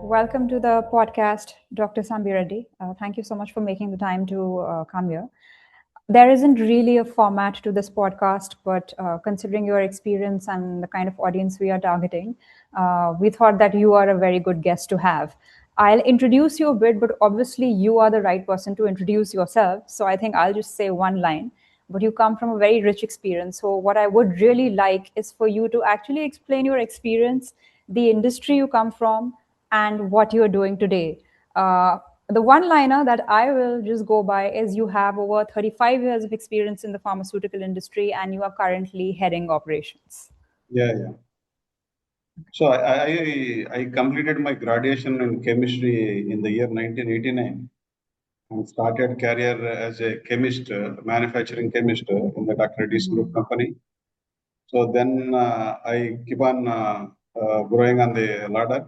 Welcome to the podcast, Dr. Sambireddy. Thank you so much for making the time to come here. There isn't really a format to this podcast, but considering your experience and the kind of audience we are targeting, we thought that you are a very good guest to have. I'll introduce you a bit, but obviously you are the right person to introduce yourself. So I think I'll just say one line. But you come from a very rich experience. So what I would really like is for you to actually explain your experience, the industry you come from, and what you're doing today. The one liner that I will just go by is you have over 35 years of experience in the pharmaceutical industry and you are currently heading operations. Yeah. So I completed my graduation in chemistry in the year 1989 and started career as a chemist, manufacturing chemist in the Dr. Reddy's Group company. So then I keep on growing on the ladder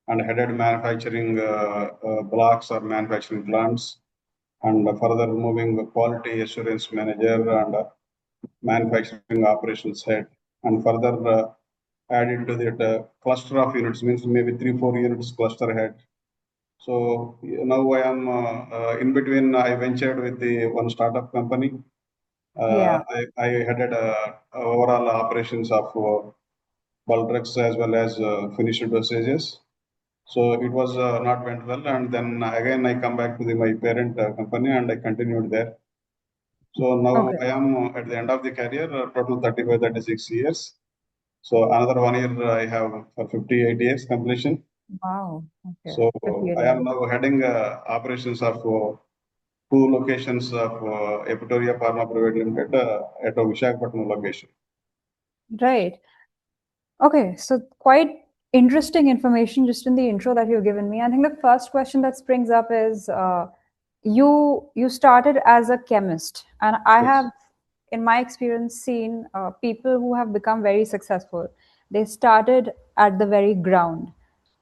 and headed manufacturing blocks or manufacturing plants and further moving quality assurance manager and manufacturing operations head and further added to that cluster of units means maybe 3-4 units cluster head. So now I am in between. I ventured with the one startup company. Yeah. I headed overall operations of bulk drugs as well as finished dosages. So it was not went well, and then again I come back to my parent company and I continued there. So now Okay. I am at the end of the career, total 35, 36 years. So another 1 year I have for 58 years completion. Wow. Okay. So 58 I years. am now heading operations of two locations of Epitoria Pharma Private Limited at a Visakhapatnam location. Right. Okay, so quite interesting information just in the intro that you've given me. I think the first question that springs up is you started as a chemist, and I have, Yes. in my experience, seen people who have become very successful. They started at the very ground,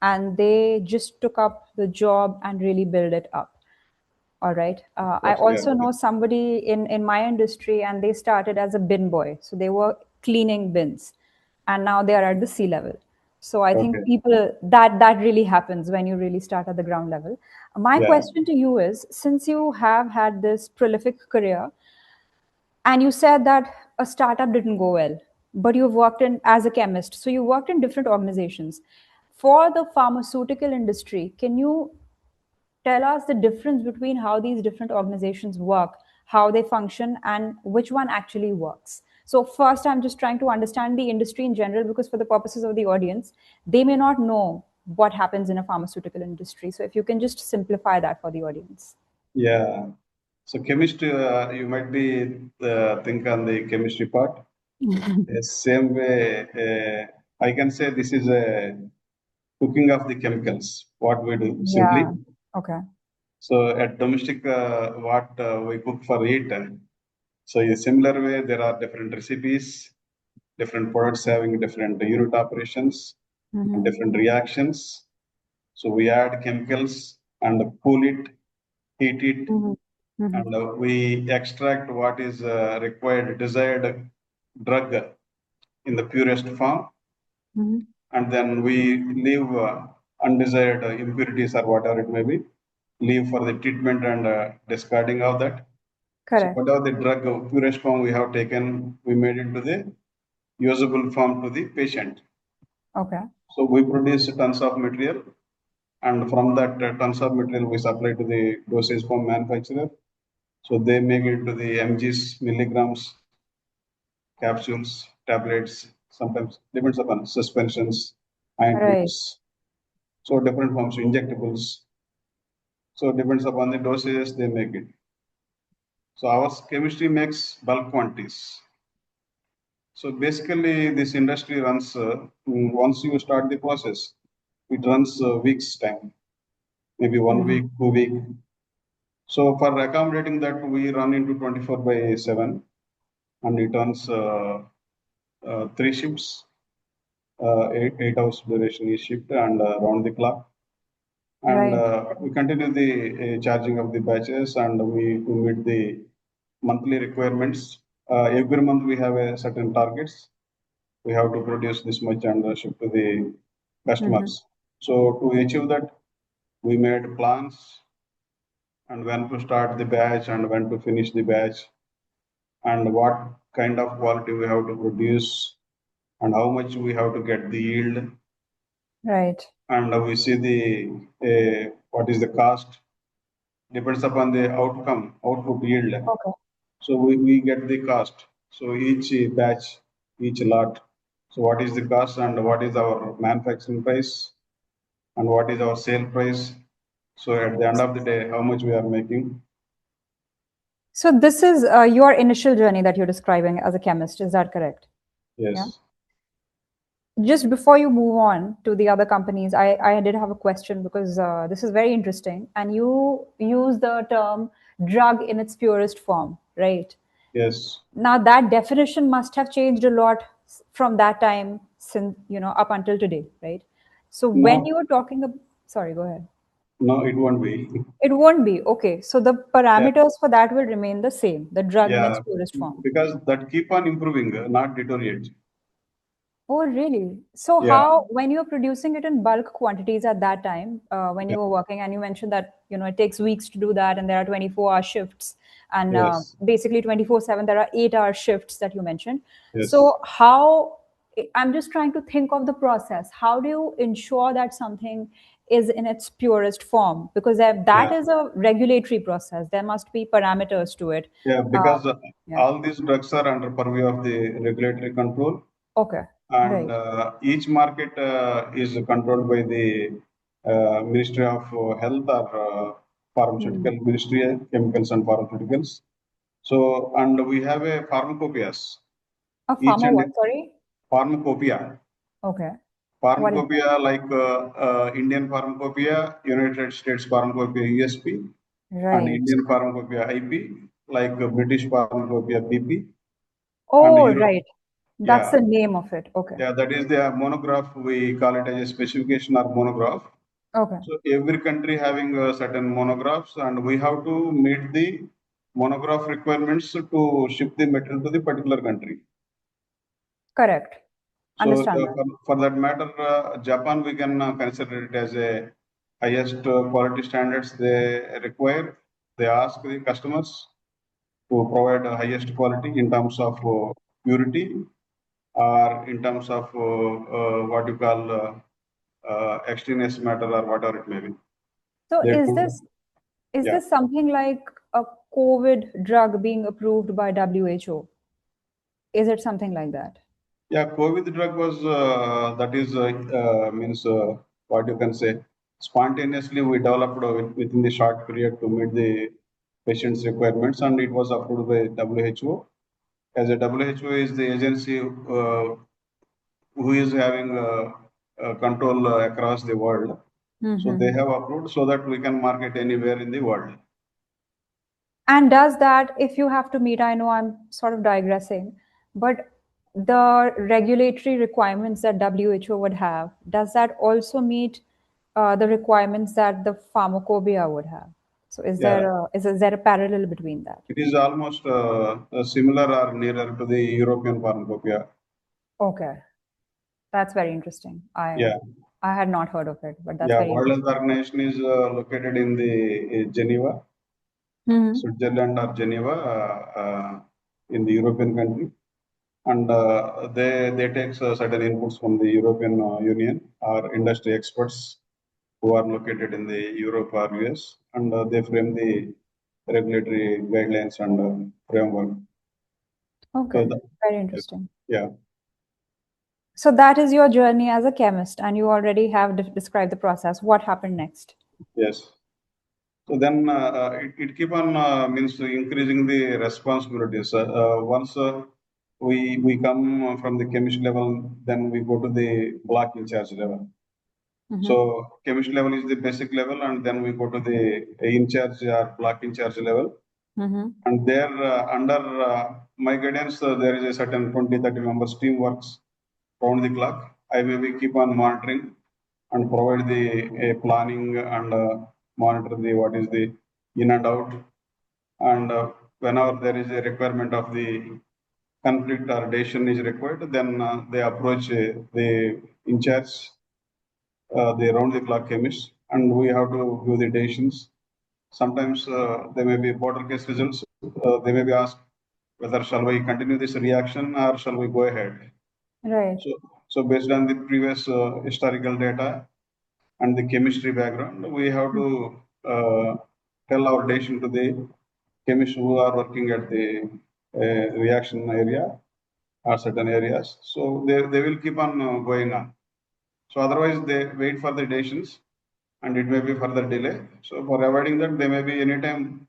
and they just took up the job and really build it up. All right. I Yes. Yeah. also know somebody in my industry, and they started as a bin boy. So they were cleaning bins, and now they are at the sea level. So I think Okay. people that really happens when you really start at the ground level. My Yeah. question to you is, since you have had this prolific career, and you said that a startup didn't go well, but you've worked in as a chemist, so you worked in different organizations. For the pharmaceutical industry, can you tell us the difference between how these different organizations work, how they function, and which one actually works? So, first, I'm just trying to understand the industry in general because, for the purposes of the audience, they may not know what happens in a pharmaceutical industry. So, if you can just simplify that for the audience. Yeah. So chemistry, you might be think on the chemistry part. Same way, I can say this is a cooking of the chemicals. What we do simply. Yeah. Okay. So at domestic, what we cook for eat. So in a similar way, there are different recipes, different products having different unit operations and Mm-hmm. different reactions. So we add chemicals and cool it, heat it, Mm-hmm. Mm-hmm. and we extract what is required, desired drug in the purest form, Mm-hmm. and then we leave undesired impurities or whatever it may be, leave for the treatment and discarding of that. So Correct. whatever the drug purest form we have taken, we made into the usable form to the patient. Okay. So we produce tons of material, and from that tons of material we supply to the dosage form manufacturer. So they make it to the mgs, milligrams, capsules, tablets, sometimes depends upon suspensions, Right. ointments. So different forms, injectables. So depends upon the dosages they make it. So our chemistry makes bulk quantities. So basically, this industry runs once you start the process, it runs weeks time, maybe 1 week, Mm-hmm. 2 week. So for accommodating that, we run into 24/7, and it runs three shifts, 8 hours duration each shift, and round the clock. And Right. we continue the charging of the batches, and we to meet the monthly requirements. Every month we have a certain targets. We have to produce this much and ship to the Mm-hmm. customers. So to achieve that, we made plans and when to start the batch and when to finish the batch and what kind of quality we have to produce and how much we have to get the yield Right. and we see the what is the cost depends upon the output yield. Okay. So we get the cost. So each batch, each lot. So what is the cost and what is our manufacturing price and what is our sale price. So at the end of the day, how much we are making. So this is your initial journey that you're describing as a chemist. Is that correct? Yeah. Yes. Just before you move on to the other companies, I did have a question because this is very interesting. And you use the term drug in its purest form, right? Yes. Now that definition must have changed a lot from that time since, up until today, right? So when No, you were talking about, sorry, go ahead. no, it won't be. It won't be. Okay. So the Yeah, parameters for that will remain the same, the drug in its yeah, purest form. because that keep on improving, not deteriorate. Oh, really? So Yeah, how, when you're producing it in bulk quantities at that time, when yeah, you were working, and you mentioned that, it takes weeks to do that, and there are 24-hour shifts, and yes, basically 24/7, there are 8-hour shifts that you mentioned. yes, So how, I'm just trying to think of the process. How do you ensure that something is in its purest form? Because that yeah, is a regulatory process. There must be parameters to it. yeah, Uh, because yeah. all these drugs are under purview of the regulatory control, Okay. and Right. each market is controlled by the Ministry of Health or Hmm. Pharmaceutical Ministry, Chemicals and Pharmaceuticals. So, and we have a pharmacopoeias, A each farmer and what? Sorry. pharmacopoeia. Okay. What is that? Pharmacopoeia like Indian Pharmacopoeia, United States Pharmacopoeia USP, and Right. Indian Pharmacopoeia IP, like British Pharmacopoeia BP, and Oh, Europe. right. That's Yeah, the name of it. Okay. yeah, that is the monograph. We call it as a specification or monograph. Okay. So every country having certain monographs, and we have to meet the monograph requirements to ship the material to the particular country. Correct. So Understand that. for that matter, Japan we can consider it as a highest quality standards they require. They ask the customers to provide the highest quality in terms of purity or in terms of what you call extraneous matter or whatever it may be. So They is do, this is yeah. this something like a COVID drug being approved by WHO? Is it something like that? Yeah, COVID drug was that is means what you can say spontaneously we developed within the short period to meet the patient's requirements and it was approved by WHO. As a WHO is the agency who is having control across the world, so they Mm-hmm. have approved so that we can market anywhere in the world. And does that, if you have to meet, I know I'm sort of digressing, but the regulatory requirements that WHO would have, does that also meet the requirements that the pharmacopoeia would have? So Yeah, is there a parallel between that? it is almost similar or nearer to the European pharmacopoeia. Okay, that's very interesting. Yeah. I had not heard of it, but that's Yeah, very World Health interesting. Organization is located in the Geneva, Hmm. Switzerland or Geneva, in the European country, and they take certain inputs from the European Union or industry experts who are located in the Europe or US, and they frame the regulatory guidelines and framework. So Okay, the, very interesting. yeah, So that is your journey as a chemist, and you already have described the process. What happened next? yes. So then it keep on means increasing the responsibilities. Once we come from the chemistry level, then we go to the block in charge level. So Mm-hmm. chemistry level is the basic level, and then we go to the in charge or block in charge level. Mm-hmm. And there under my guidance, there is a certain 20-30 members team works round the clock. I maybe keep on monitoring and provide the planning and monitor the what is the in and out. And whenever there is a requirement of the conflict or decision is required, then they approach the in charge the round-the-clock chemists, and we have to give the decisions. Sometimes there may be border case results. They may be asked whether shall we continue this reaction or shall we go ahead. Right. So based on the previous historical data and the chemistry background, we have to tell our decision to the chemists who are working at the reaction area or certain areas. So they will keep on going on. So otherwise they wait for the decisions and it may be further delay. So for avoiding that, they may be anytime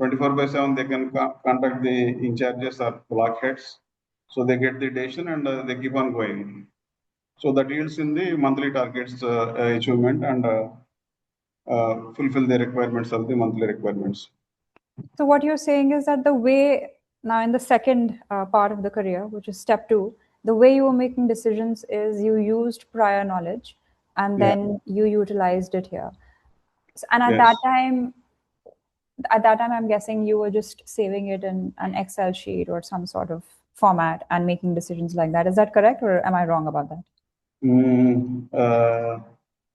24/7 they can contact the in charges or blockheads. So they get the decision and they keep on going. So that yields in the monthly targets achievement and fulfill the requirements of the monthly requirements. So what you're saying is that the way now in the second part of the career, which is step 2, the way you were making decisions is you used prior knowledge and Yeah. then you utilized it here. And Yes. at that time, I'm guessing you were just saving it in an Excel sheet or some sort of format and making decisions like that. Is that correct, or am I wrong about that?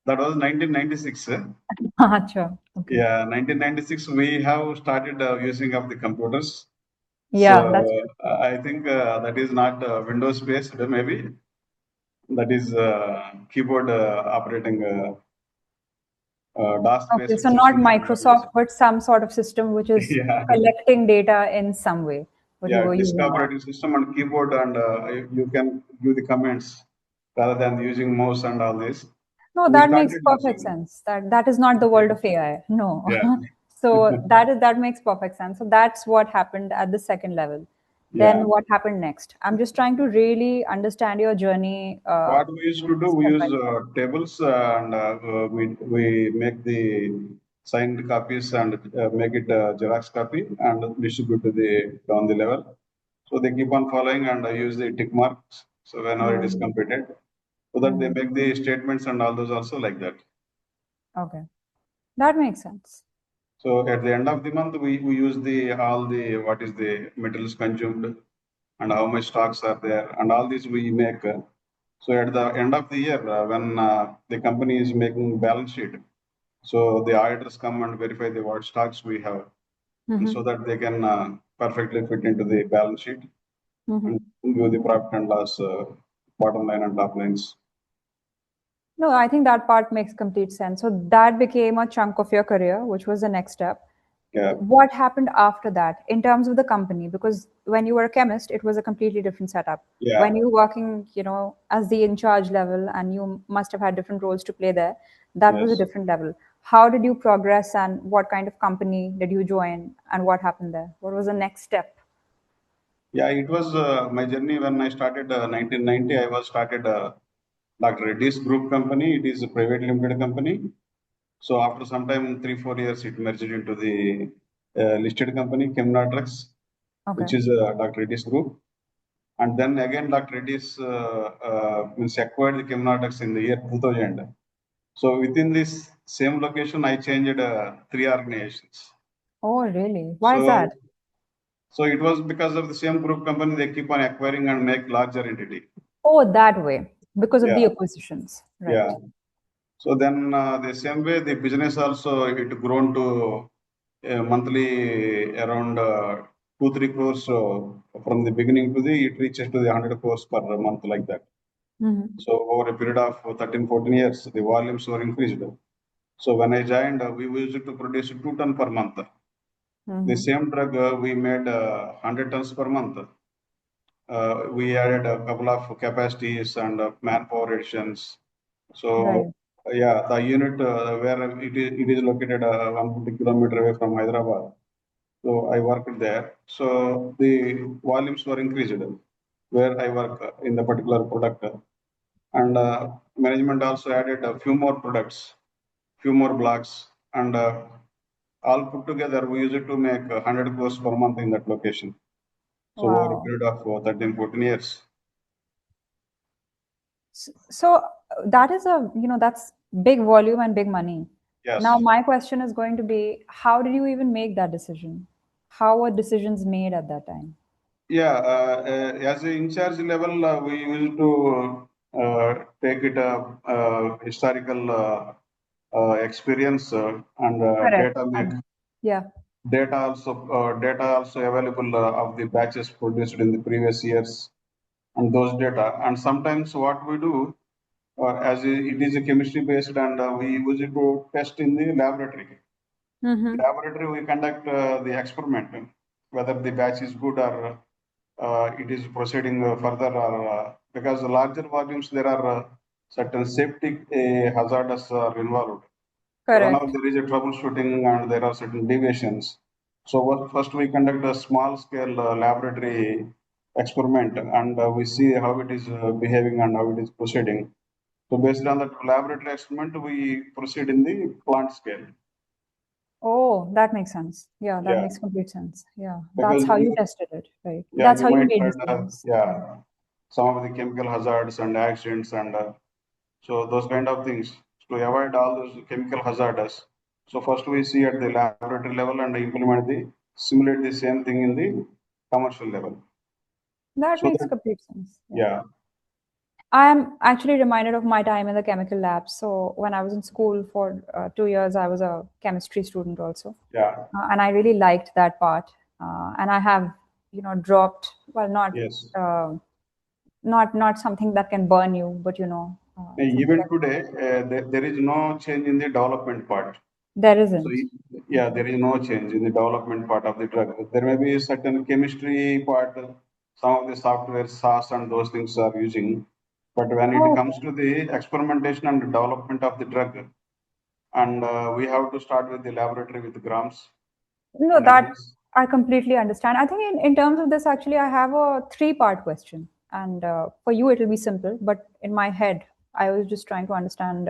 That was 1996. Sure. Okay. Yeah, 1996. We have started using of the computers. Yeah, So that's I think that is not Windows based, maybe that is keyboard operating DOS okay. based So not system. We are Microsoft, using. but some sort of system which is Yeah, collecting data in some way. What you yeah, were disk using that. operating system and keyboard, and you can give the comments rather than using mouse and all this. No, We that makes started perfect using. sense. That is not the world of AI. No. Yeah, So that makes perfect sense. So that's what happened at the second level. yeah. Then what happened next? I'm just trying to really understand your journey What we used to do, we step by use step. tables and we make the signed copies and make it Xerox copy and distribute to the down the level. So they keep on following and use the tick marks. So whenever it is Mhm. completed, so that they Mhm. make the statements and all those also like that. Okay, that makes sense. So at the end of the month, we use the all the what is the metals consumed and how much stocks are there and all these we make. So at the end of the year, when the company is making balance sheet, so the auditors come and verify the what stocks we have, and so Mhm. that they can perfectly fit into the balance sheet and Mhm. give the profit and loss bottom line and top lines. No, I think that part makes complete sense. So that became a chunk of your career, which was the next step. Yeah, What happened after that in terms of the company? Because when you were a chemist, it was a completely different setup. yeah, When you were working, as the in charge level, and you must have had different roles to play there, that was a yes. different level. How did you progress, and what kind of company did you join, and what happened there? What was the next step? Yeah, it was my journey when I started 1990. I was started Dr. Reddy's group company. It is a private limited company. So after some time, 3 4 years, it merged into the listed company, Chemnatrix, Okay. which is Dr. Reddy's group. And then again, Dr. Reddy's means acquired the Chemnatrix in the year 2000. So within this same location, I changed 3 organizations. Oh, really? Why is So that? so it was because of the same group company, they keep on acquiring and make larger entity. Oh, that way, because of Yeah, the acquisitions, yeah. right? So then the same way the business also it grown to monthly around 2 3 crores from the beginning to the it reaches to the 100 crores per month like that. Hmm. So over a period of 13 14 years, the volumes were increased. So when I joined, we used to produce 2 ton per month. The Hmm. same drug we made 100 tons per month. We added a couple of capacities and manpower additions. So Right. yeah, the unit where it is located 150 kilometer away from Hyderabad. So I worked there. So the volumes were increased where I work in the particular product. And management also added a few more products, few more blocks, and all put together, we used to make 100 crores per month in that location. So over a Wow. period of 13, 14 years. So that is that's big volume and big money. Now, Yes. my question is going to be, how did you even make that decision? How were decisions made at that time? Yeah, as a in charge level, we used to take it historical experience and Correct. data make Yeah. data also available of the batches produced in the previous years and those data. And sometimes what we do, it is a chemistry based, and we use it to test in the laboratory. Mm-hmm. Laboratory, we conduct the experiment, whether the batch is good or it is proceeding further, or because the larger volumes there are certain safety hazards are involved. Whenever Correct. there is a troubleshooting and there are certain deviations, so first we conduct a small scale laboratory experiment, and we see how it is behaving and how it is proceeding. So based on that laboratory experiment, we proceed in the plant scale. Oh, that makes sense. Yeah, that Yeah, makes complete sense. Yeah, because that's how you tested it, right? yeah, That's you how you might made heard decisions. Yeah. yeah, some of the chemical hazards and accidents and so those kind of things. To avoid all those chemical hazards, so first we see at the laboratory level and simulate the same thing in the commercial level. That So makes that complete sense. Yeah. yeah, I am actually reminded of my time in the chemical lab. So when I was in school for 2 years, I was a chemistry student also, yeah, and I really liked that part. And I have, dropped. Well, yes. not something that can burn you, but something Even that today, there is no change in the development part. there So isn't. yeah, there is no change in the development part of the drug. There may be a certain chemistry part, some of the software, SAS and those things are using. But when it Oh, comes okay. to the experimentation and development of the drug, and we have to start with the laboratory with grams No, and that mLs. I completely understand. I think in terms of this, actually, I have a three-part question. And for you, it will be simple. But in my head, I was just trying to understand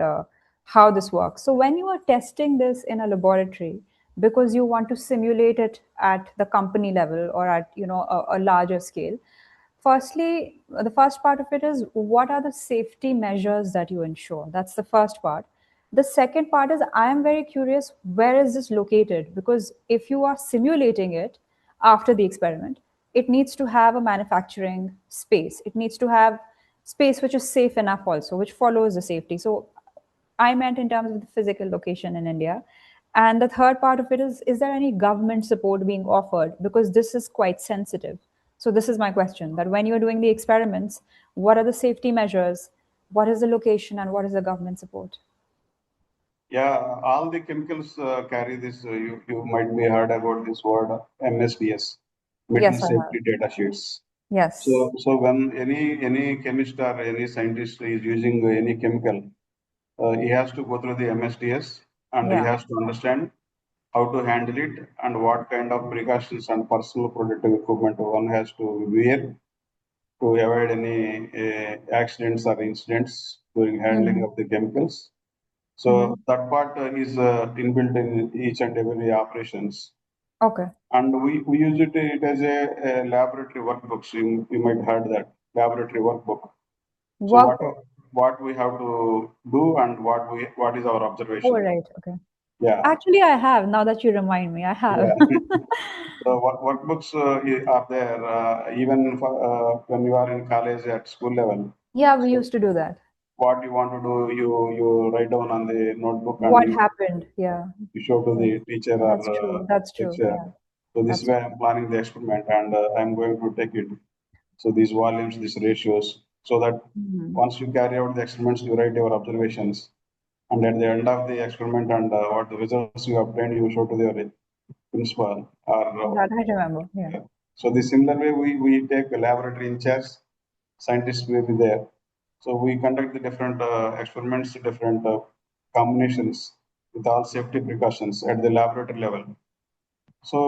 how this works. So when you are testing this in a laboratory, because you want to simulate it at the company level or at, a larger scale, firstly, the first part of it is what are the safety measures that you ensure? That's the first part. The second part is I am very curious where is this located? Because if you are simulating it after the experiment, it needs to have a manufacturing space. It needs to have space which is safe enough also, which follows the safety. So I meant in terms of the physical location in India. And the third part of it is there any government support being offered? Because this is quite sensitive. So this is my question that when you're doing the experiments, what are the safety measures? What is the location and what is the government support? Yeah, all the chemicals carry this. You might be heard about this word MSDS, Metal Yes, I have. Safety Data Sheets. Yes. So when any chemist or any scientist is using any chemical, he has to go through the MSDS, and he Yeah. has to understand how to handle it and what kind of precautions and personal protective equipment one has to wear to avoid any accidents or incidents during handling Hmm. of the chemicals. Hmm. So that part is inbuilt in each and every operations. Okay. And we use it as a laboratory workbooks. You might heard that laboratory workbook. So Workbook. what we have to do and what is our Oh, observation. right. Okay. Yeah, Actually, I have. Now that you remind me, I have. yeah. So workbooks are there even for, when you are in college at school level. Yeah, we So used to do that. what you want to do, you write down on the notebook and What happened? Yeah. you show to Yes. the teacher or That's true. That's true. lecturer. Yeah. So this That's way I'm planning the experiment and I'm going to take it. So these volumes, these ratios, so that true. once you carry out the experiments, you write your observations. And at the end of the experiment and what the results you obtained, you show to the principal or That I remember. Yeah. so the similar way we take a laboratory in charge, scientists will be there. So we conduct the different experiments, different combinations with all safety precautions at the laboratory level. So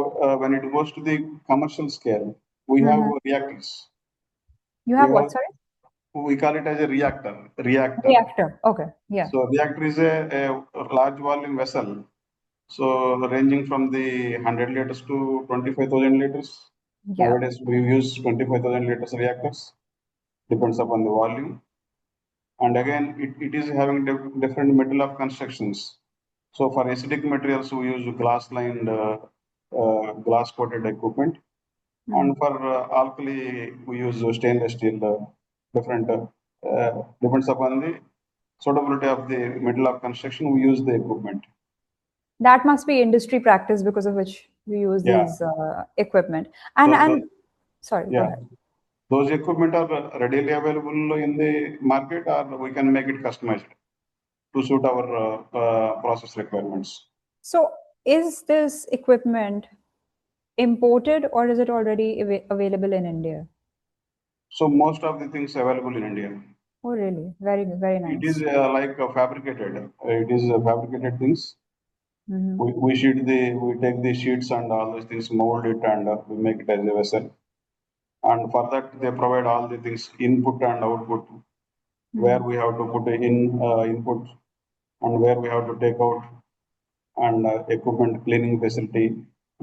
when it goes to the commercial scale, we have Hmm. reactors. You We have have what? Sorry? we call it as a reactor. Reactor. Reactor. Okay. Yeah. So reactor is a large volume vessel. So ranging from the 100 liters to 25,000 liters. Yeah. Nowadays we use 25,000 liters reactors. Depends upon the volume. And again, it is having different metal of constructions. So for acidic materials, we use glass lined, glass coated equipment. Hmm. And for alkali, we use stainless steel, different. depends upon the suitability of the middle of construction, we use the equipment. That must be industry practice because of which we use Yeah, these equipment. And those, sorry, go yeah, ahead. those equipment are readily available in the market, or we can make it customized to suit our process requirements. So, is this equipment imported or is it already available in India? So most of the things available in India. Oh, really? Very, very It is nice. like fabricated. It is fabricated things. Hmm. We take the sheets and all those things, mold it, and we make it as a vessel. And for that, they provide all the things, input and output, where Hmm. we have to put in input and where we have to take out, and equipment cleaning facility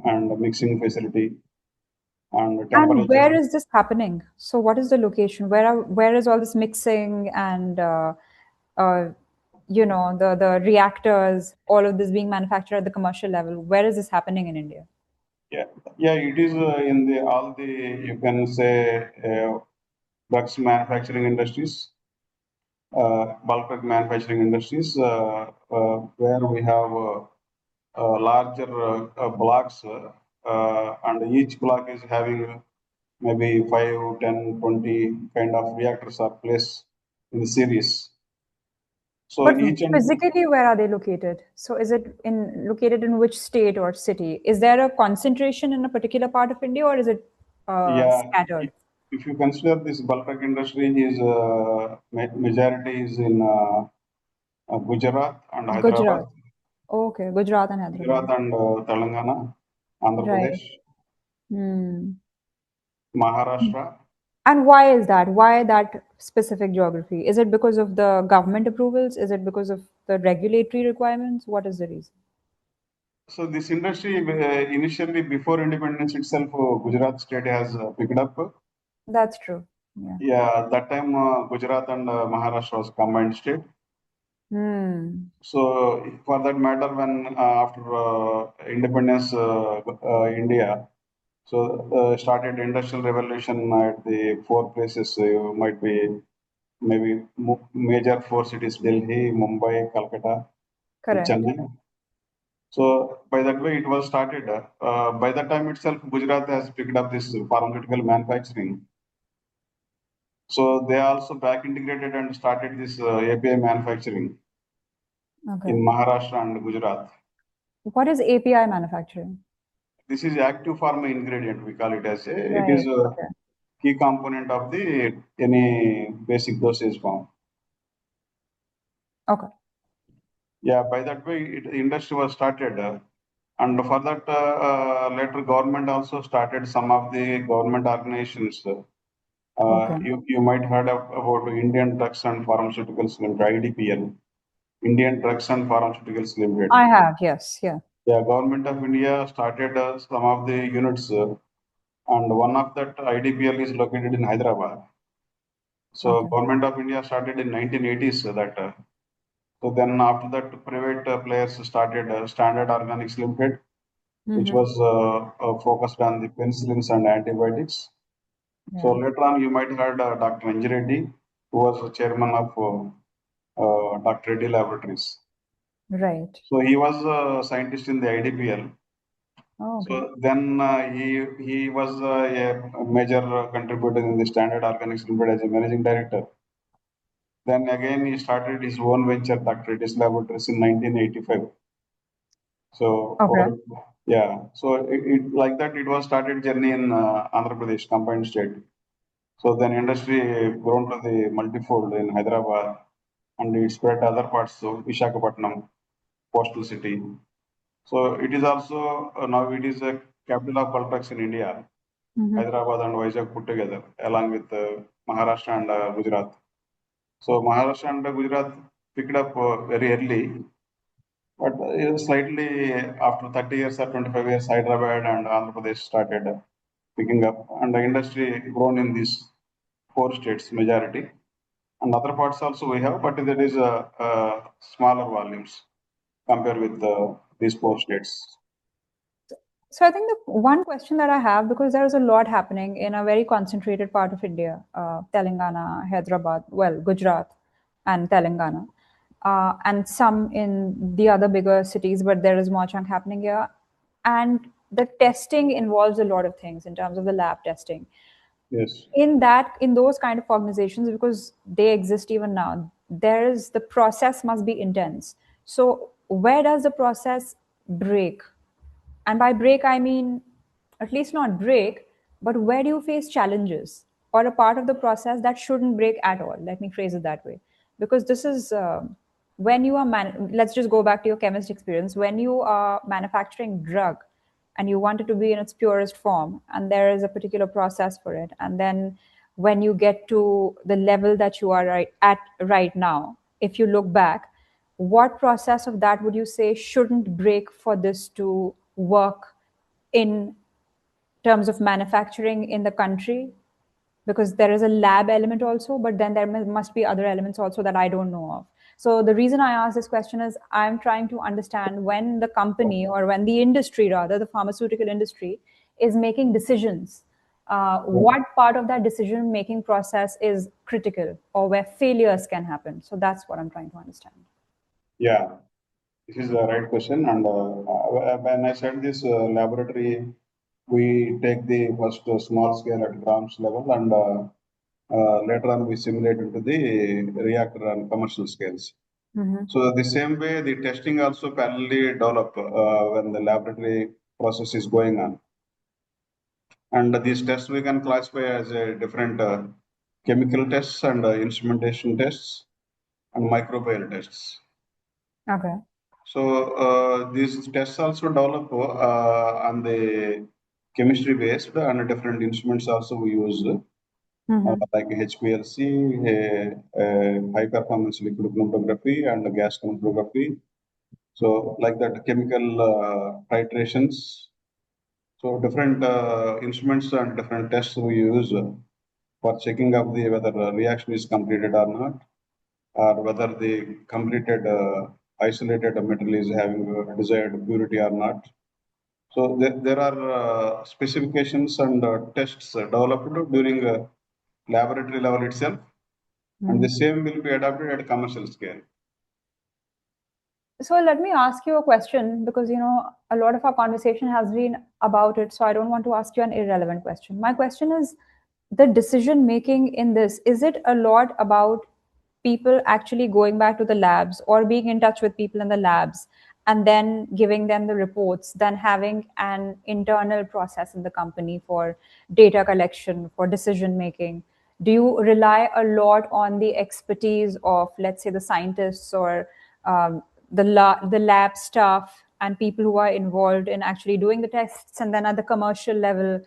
and mixing facility and And temperature. where is this happening? So, what is the location? Where is all this mixing and uh, the reactors, all of this being manufactured at the commercial level? Where is this happening in India? Yeah, yeah, it is in the all the, you can say, drugs manufacturing industries, bulk drug manufacturing industries, where we have larger blocks, and each block is having maybe 5, 10, 20 kind of reactors are placed in the series. So But each and physically, where are they located? So, is it located in which state or city? Is there a concentration in a particular part of India, or is it yeah, scattered? if you consider this bulk drug industry is majority is in Gujarat and Hyderabad, Gujarat. Okay, Gujarat and Gujarat Hyderabad. and Telangana, Andhra Right. Pradesh, Hmm. Maharashtra. And why is that? Why that specific geography? Is it because of the government approvals? Is it because of the regulatory requirements? What is the reason? So this industry initially before independence itself, Gujarat state has picked up. That's true. Yeah. Yeah, that time Gujarat and Maharashtra was combined state. Hmm. So for that matter, when after independence, India so started industrial revolution at the four places. You might be maybe major four cities: Delhi, Mumbai, Calcutta, and Correct. Chennai. So by that way, it was started. By that time itself, Gujarat has picked up this pharmaceutical manufacturing. So they also back integrated and started this API manufacturing Okay. in Maharashtra and Gujarat. What is API manufacturing? This is active pharma ingredient. We call it as a. It is Right. a Okay. key component of the any basic dosage form. Okay. Yeah, by that way, industry was started. And for that, later government also started some of the government organizations. Okay. You might heard about Indian Drugs and Pharmaceuticals Limited, IDPL, Indian Drugs and Pharmaceuticals Limited. I have. Yes. Yeah. The government of India started some of the units, and one of that IDPL is located in Hyderabad. So Okay. government of India started in 1980s that. So then after that, private players started Standard Organics Limited, which Mm-hmm. was focused on the penicillins and antibiotics. So Yeah. later on, you might heard Dr. Anjireddy, who was the chairman of Dr. Reddy Laboratories. Right. So he was a scientist in the IDPL. Oh, okay. So then he was a major contributor in the Standard Organics Limited as a managing director. Then again, he started his own venture, Dr. Reddy's Laboratories, in 1985. So, Okay. yeah, so like that, it was started journey in Andhra Pradesh, combined state. So then industry grown to the multifold in Hyderabad, and it spread to other parts of Visakhapatnam, coastal city. So it is also now it is a capital of Baltrax in India, Mm-hmm. Hyderabad and Vizag put together, along with Maharashtra and Gujarat. So Maharashtra and Gujarat picked up very early, but slightly after 30 years or 25 years, Hyderabad and Andhra Pradesh started picking up, and the industry grown in these four states majority. And other parts also we have, but that is smaller volumes compared with these four states. So I think the one question that I have, because there is a lot happening in a very concentrated part of India, Telangana, Hyderabad, well, Gujarat and Telangana, and some in the other bigger cities, but there is more chunk happening here. And the testing involves a lot of things in terms of the lab testing. Yes. In those kind of organizations, because they exist even now, there is the process must be intense. So where does the process break? And by break, I mean, at least not break, but where do you face challenges or a part of the process that shouldn't break at all? Let me phrase it that way. Because this is when you are, let's just go back to your chemist experience. When you are manufacturing drug and you want it to be in its purest form, and there is a particular process for it. And then when you get to the level that you are at right now, if you look back, what process of that would you say shouldn't break for this to work in terms of manufacturing in the country? Because there is a lab element also, but then there must be other elements also that I don't know of. So the reason I ask this question is I'm trying to understand when the company, or when the industry rather, the pharmaceutical industry, is making decisions, what part of that decision making process is critical or where failures can happen. So that's what I'm trying to understand. Yeah, this is the right question. And when I said this laboratory, we take the first small scale at grams level, and later on we simulate into the reactor and commercial scales. So the same way, the testing also parallelly develop when the laboratory process is going on. And these tests we can classify as a different chemical tests and instrumentation tests and microbial tests. Okay. So these tests also develop on the chemistry based, and different instruments also we use like HPLC, high performance liquid chromatography, and gas chromatography. So like that, chemical titrations. So different instruments and different tests we use for checking of the whether a reaction is completed or not, or whether the completed isolated metal is having desired purity or not. So there are specifications and tests developed during laboratory level itself, and the same will be adopted at commercial scale. So let me ask you a question, because a lot of our conversation has been about it, so I don't want to ask you an irrelevant question. My question is, the decision making in this, is it a lot about people actually going back to the labs or being in touch with people in the labs and then giving them the reports, than having an internal process in the company for data collection, for decision making? Do you rely a lot on the expertise of, let's say, the scientists, or the lab staff and people who are involved in actually doing the tests, and then at the commercial level,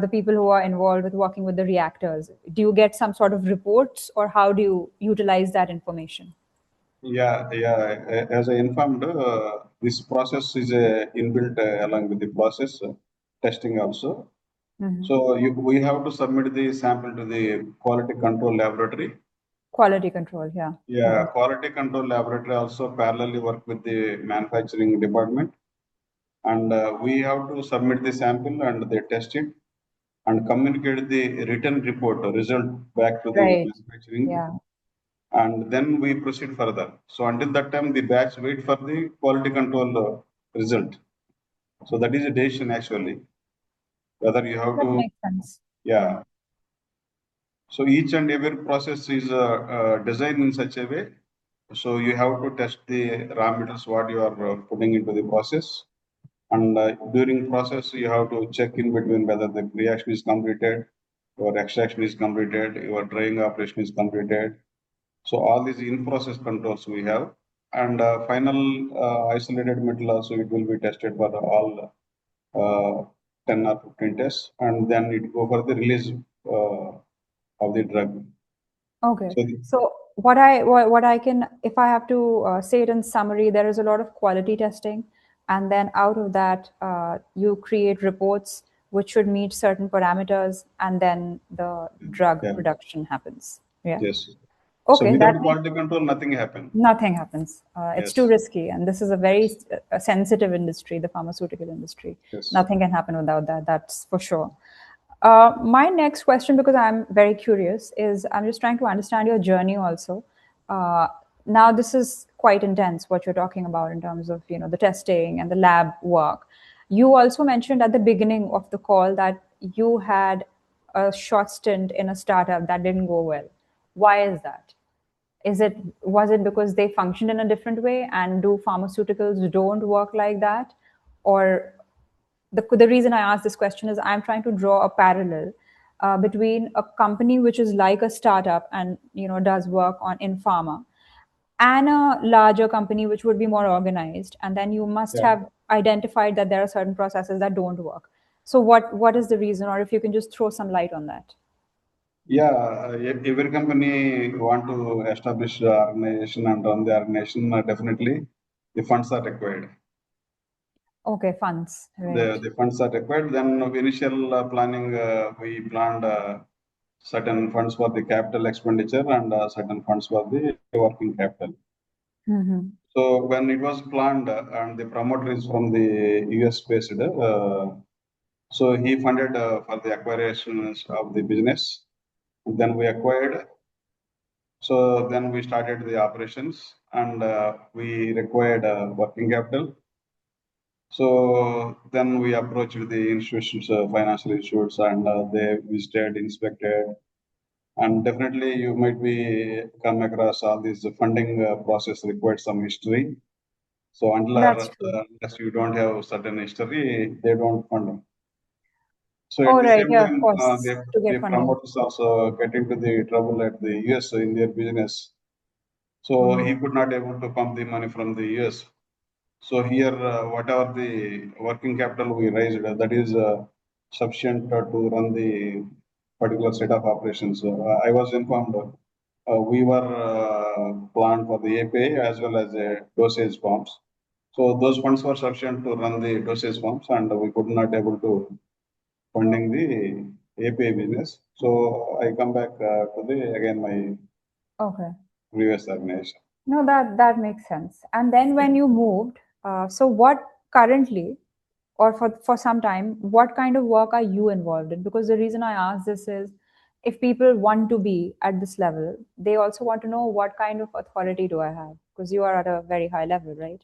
the people who are involved with working with the reactors? Do you get some sort of reports, or how do you utilize that information? Yeah. As I informed, this process is inbuilt along with the process testing also. So we have to submit the sample to the quality control laboratory. Quality control, yeah. Yeah, quality control laboratory also parallelly work with the manufacturing department, and we have to submit the sample and they test it and communicate the written report result back to the Right. manufacturing, Yeah. and then we proceed further. So until that time, the batch wait for the quality control result. So that is a decision actually, whether you have That to, makes sense. Yeah. yeah. So each and every process is designed in such a way. So you have to test the raw materials what you are putting into the process, and during process you have to check in between whether the reaction is completed, your extraction is completed, your drying operation is completed. So all these in-process controls we have, and final isolated metal also it will be tested for all 10 or 15 tests, and then it go for the release of the drug. Okay. So So what I can, if I have to say it in summary, there is a lot of quality testing, and then out of that, you create reports which should meet certain parameters, and then the drug yeah, production happens. Yeah. yes. So Okay, without that makes quality control, nothing happens. nothing happens. It's too Yes, risky, and this is a very sensitive industry, the pharmaceutical industry. yes. Nothing can happen without that. That's for sure. My next question, because I'm very curious, is I'm just trying to understand your journey also. Uh, Now, this is quite intense what you're talking about in terms of the testing and the lab work. You also mentioned at the beginning of the call that you had a short stint in a startup that didn't go well. Why is that? Was it because they function in a different way, and do pharmaceuticals don't work like that? Or the reason I ask this question is I'm trying to draw a parallel between a company which is like a startup and does work on in pharma, and a larger company which would be more organized, and then you must Yeah. have identified that there are certain processes that don't work. So what is the reason, or if you can just throw some light on that? Yeah, every company want to establish the organization and run the organization. Definitely, the funds are required. Okay, funds, right. The funds are required. Then initial planning, we planned certain funds for the capital expenditure and certain funds for the working capital. Mm-hmm. So when it was planned, and the promoter is from the US based, so he funded for the acquisitions of the business. And then we acquired. So then we started the operations, and we required working capital. So then we approached the institutions, financial institutes, and they visited, inspected, and definitely you might be come across all these funding process required some history. So That's true. unless you don't have certain history, they don't fund. So at Oh, the right. same Yeah, of time, course, to the get funding. promoters also get into the trouble at the US in their business. So Mm-hmm. he could not able to pump the money from the US. So here, whatever the working capital we raised, that is sufficient to run the particular set of operations. I was informed we were planned for the API as well as dosage forms. So those funds were sufficient to run the dosage forms, and we could not able to funding the API business. So I come back to the again my Okay. previous organization. No, that makes sense. And then when you moved, so what currently, or for some time, what kind of work are you involved in? Because the reason I ask this is, if people want to be at this level, they also want to know what kind of authority do I have? Because you are at a very high level, right?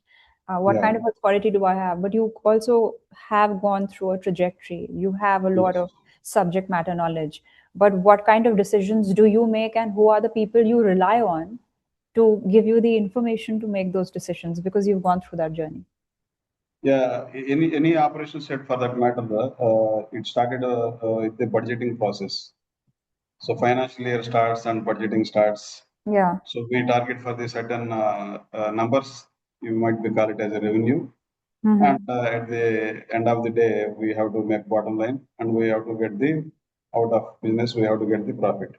What Yeah. kind of authority do I have? But you also have gone through a trajectory. You have a lot Yes. of subject matter knowledge. But what kind of decisions do you make, and who are the people you rely on to give you the information to make those decisions, because you've gone through that journey? Yeah, any operation set for that matter, it started with the budgeting process. So financial year starts and budgeting starts. Yeah. So we target for the certain numbers. You might be call it as a revenue, and Mm-hmm. at the end of the day, we have to make bottom line, and we have to get the out of business. We have to get the profit.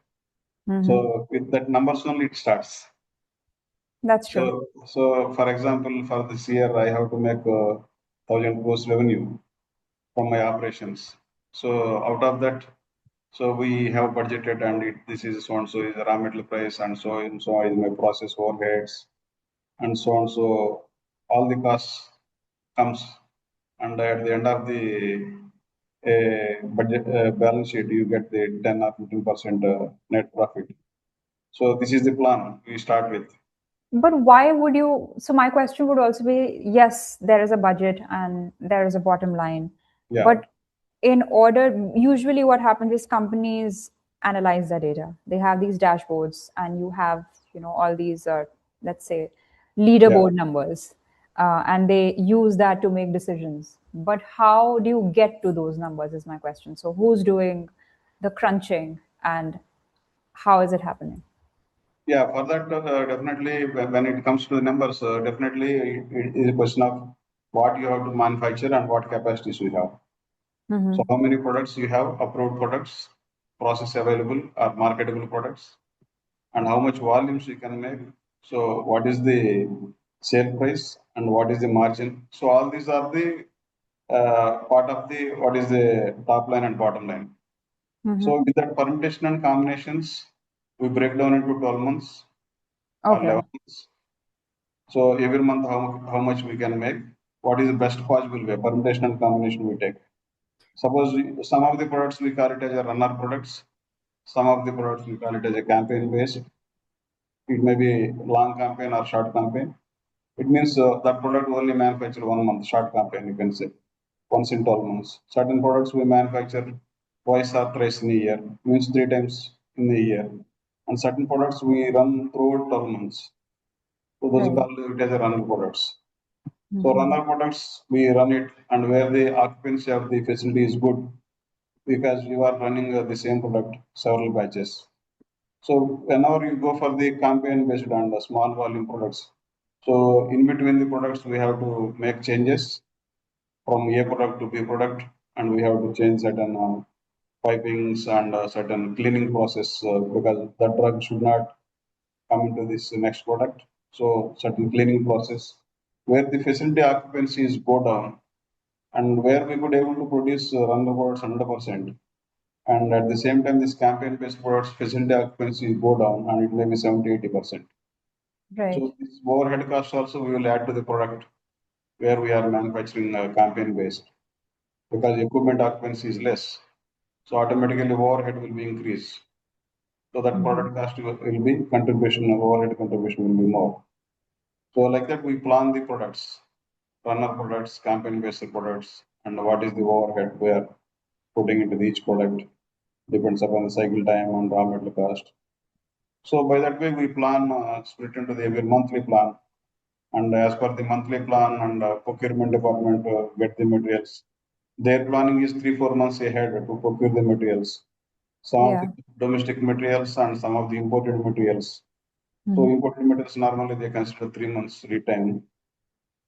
Mm-hmm. So with that numbers only it starts. That's true. So for example, for this year, I have to make 1,000 crores revenue from my operations. So out of that, so we have budgeted, and this is so and so is the raw material price, and so is my process overheads, and so on. So all the costs comes, and at the end of the budget balance sheet, you get the 10 or 15% net profit. So this is the plan we start with. But why would you? So, my question would also be, yes, there is a budget and there is a bottom line. Yeah, But in order, usually what happens is companies analyze their data. They have these dashboards, and you have, all these, let's say, yeah. leaderboard numbers, and they use that to make decisions. But how do you get to those numbers, is my question. So, who's doing the crunching, and how is it happening? Yeah, for that, definitely when it comes to the numbers, definitely it is a question of what you have to manufacture and what capacities you have. So Mm-hmm. how many products you have, approved products, process available or marketable products, and how much volumes you can make. So what is the sale price and what is the margin? So all these are the part of the what is the top line and bottom line. Mm-hmm. So with that permutation and combinations, we break down into 12 months. or Okay. 11 months. So every month, how much we can make, what is the best possible way, permutation and combination we take. Suppose some of the products we call it as a runner products, some of the products we call it as a campaign based. It may be long campaign or short campaign. It means that product only manufacture 1 month, short campaign, you can say, once in 12 months. Certain products we manufacture twice or thrice in a year, means 3 times in a year. And certain products we run throughout 12 months. So those are Right. called it as a runner products. So Mm-hmm. runner products, we run it and where the occupancy of the facility is good because you are running the same product several batches. So whenever you go for the campaign based on the small volume products, so in between the products we have to make changes from A product to B product, and we have to change certain pipings and certain cleaning process because the drug should not come into this next product. So certain cleaning process where the facility occupancy is go down and where we could able to produce run the products 100%. And at the same time, this campaign-based products facility occupancy go down and it may be 70-80%. Right. So this overhead cost also we will add to the product where we are manufacturing campaign-based because equipment occupancy is less. So automatically overhead will be increased. So that Mm-hmm. product cost will be contribution, overhead contribution will be more. So like that we plan the products, runner products, campaign-based products, and what is the overhead we are putting into each product depends upon the cycle time and raw material cost. So by that way, we plan split into the every monthly plan, and as per the monthly plan and procurement department get the materials. Their planning is 3-4 months ahead to procure the materials. Some of the Yeah. domestic materials and some of the imported materials. So Mm-hmm. imported materials normally they consider 3 months lead time,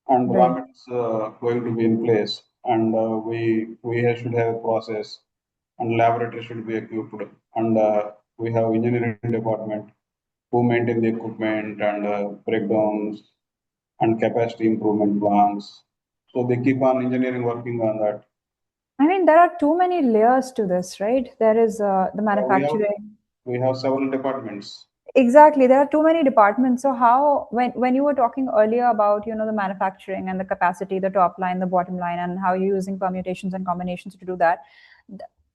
and raw Right. materials going to be in place, and we should have a process, and laboratory should be equipped, and we have engineering department who maintain the equipment and breakdowns and capacity improvement plans. So they keep on engineering working on that. I mean, there are too many layers to this, right? There is the Yeah, manufacturing. we have several departments. Exactly. There are too many departments. So how, when you were talking earlier about, the manufacturing and the capacity, the top line, the bottom line, and how you're using permutations and combinations to do that,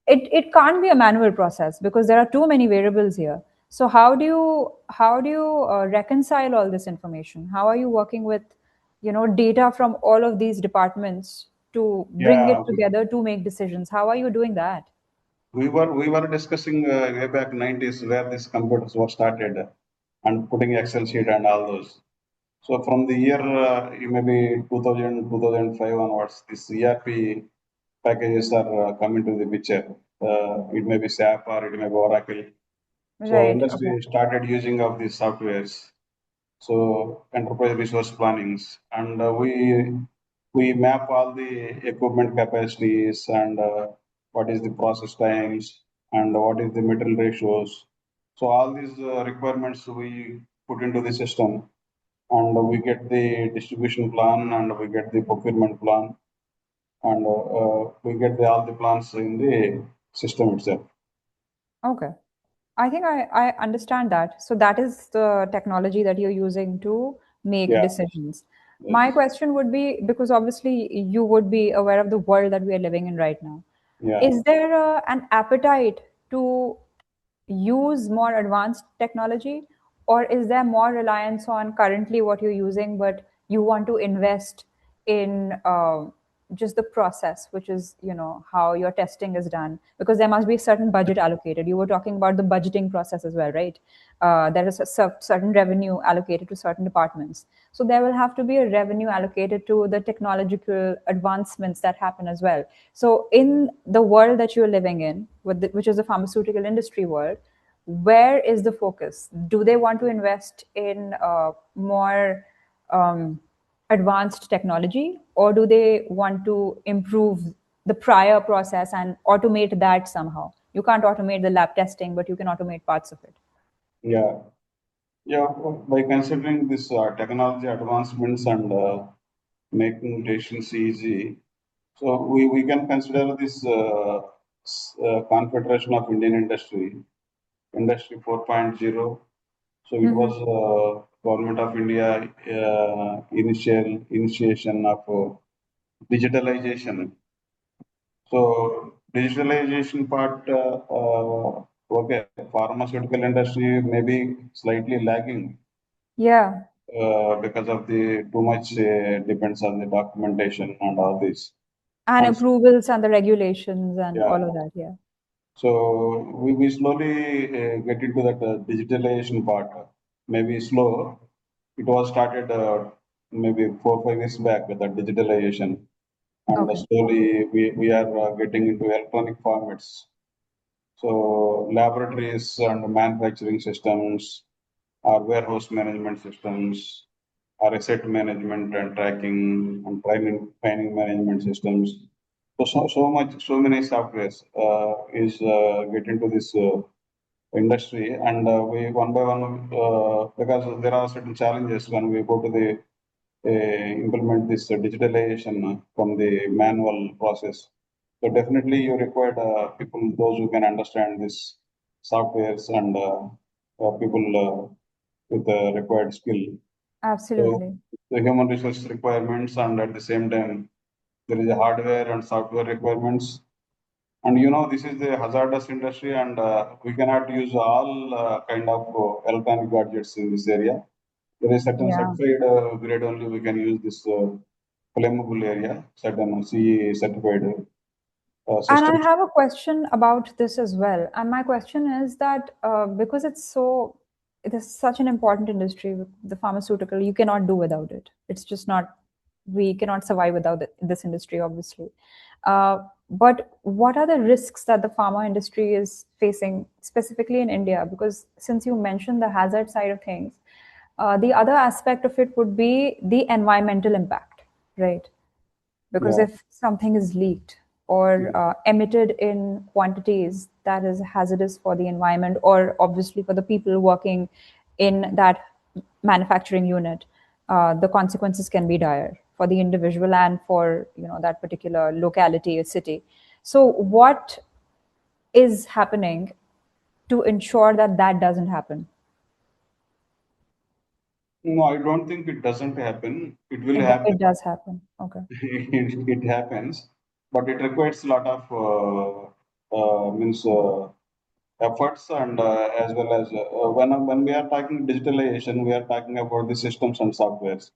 it can't be a manual process because there are too many variables here. So how do you reconcile all this information? How are you working with, data from all of these departments to bring Yeah, it together to make decisions? How are you doing that? we were discussing way back 90s where these computers were started and putting Excel sheet and all those. So from the year maybe 2000, 2005 onwards, these ERP packages are coming to the picture. It may be SAP or it may be Oracle. So Right. Okay. industry started using of these softwares. So enterprise resource plannings, and we map all the equipment capacities and what is the process times and what is the material ratios. So all these requirements we put into the system, and we get the distribution plan and we get the procurement plan, and we get all the plans in the system itself. Okay. I think I understand that. So that is the technology that you're using to make Yeah. decisions. My Yes. question would be, because obviously you would be aware of the world that we are living in right now. Yeah. Is there an appetite to use more advanced technology, or is there more reliance on currently what you're using, but you want to invest in just the process, which is how your testing is done, because there must be a certain budget allocated. You were talking about the budgeting process as well, right? There is a certain revenue allocated to certain departments, so there will have to be a revenue allocated to the technological advancements that happen as well. So in the world that you're living in, which is the pharmaceutical industry world, where is the focus? Do they want to invest in more advanced technology, or do they want to improve the prior process and automate that somehow? You can't automate the lab testing, but you can automate parts of it. Yeah. Yeah, by considering this technology advancements and making decisions easy, so we can consider this Confederation of Indian Industry, Industry 4.0. So it was Government of India initiation of digitalization. So digitalization part, okay, pharmaceutical industry may be slightly lagging Yeah. because of the too much depends on the documentation and all this. And And approvals and the regulations and yeah, all of that. Yeah. so we slowly get into that digitalization part. Maybe slow. It was started maybe 4 5 years back with the digitalization, and Okay. slowly we are getting into electronic formats. So laboratories and manufacturing systems, our warehouse management systems, our asset management and tracking and training management systems. So many softwares is get into this industry, and we one by one because there are certain challenges when we go to the implement this digitalization from the manual process. So definitely you require people, those who can understand this softwares and people with the required skill. So Absolutely. the human resource requirements, and at the same time there is a hardware and software requirements. And this is the hazardous industry, and we cannot use all kind of electronic gadgets in this area. There is certain Yeah. certified grade only we can use this flammable area, certain CE certified And I systems. have a question about this as well. And my question is that because it is such an important industry, the pharmaceutical, you cannot do without it. It's just not, we cannot survive without this industry, obviously. But what are the risks that the pharma industry is facing, specifically in India? Because since you mentioned the hazard side of things, the other aspect of it would be the environmental impact, right? Because Yeah. if something is leaked or emitted in quantities that is hazardous for the environment or obviously for the people working in that manufacturing unit, the consequences can be dire for the individual and for that particular locality or city. So what is happening to ensure that that doesn't happen? No, I don't think it doesn't happen. It will happen. It does happen. Okay. It happens, but it requires a lot of means efforts, and as well as when we are talking digitalization, we are talking about the systems and softwares.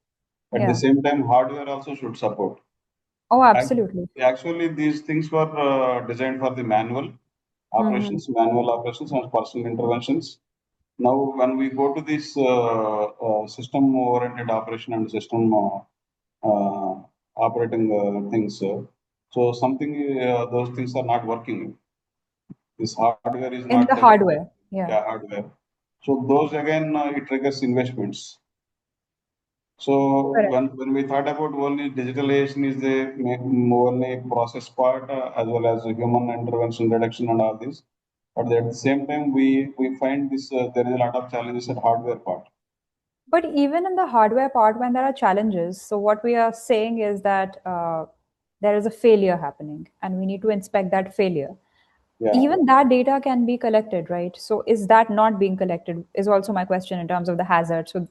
At the Yeah. same time, hardware also should support. Oh, Ac- absolutely. Actually, these things were designed for the Hmm. manual operations and personal interventions. Now, when we go to this system-oriented operation and system operating things, so something those things are not working. This hardware is In not the hardware. Yeah. yeah, hardware. So those again it triggers investments. So Correct. when we thought about only digitalization is the only process part as well as human intervention reduction and all this, but at the same time we find this there is a lot of challenges at hardware part. But even in the hardware part, when there are challenges, so what we are saying is that there is a failure happening and we need to inspect that failure. Yeah, Even that data can be collected, right? So is that not being collected is also my question in terms of the hazard. So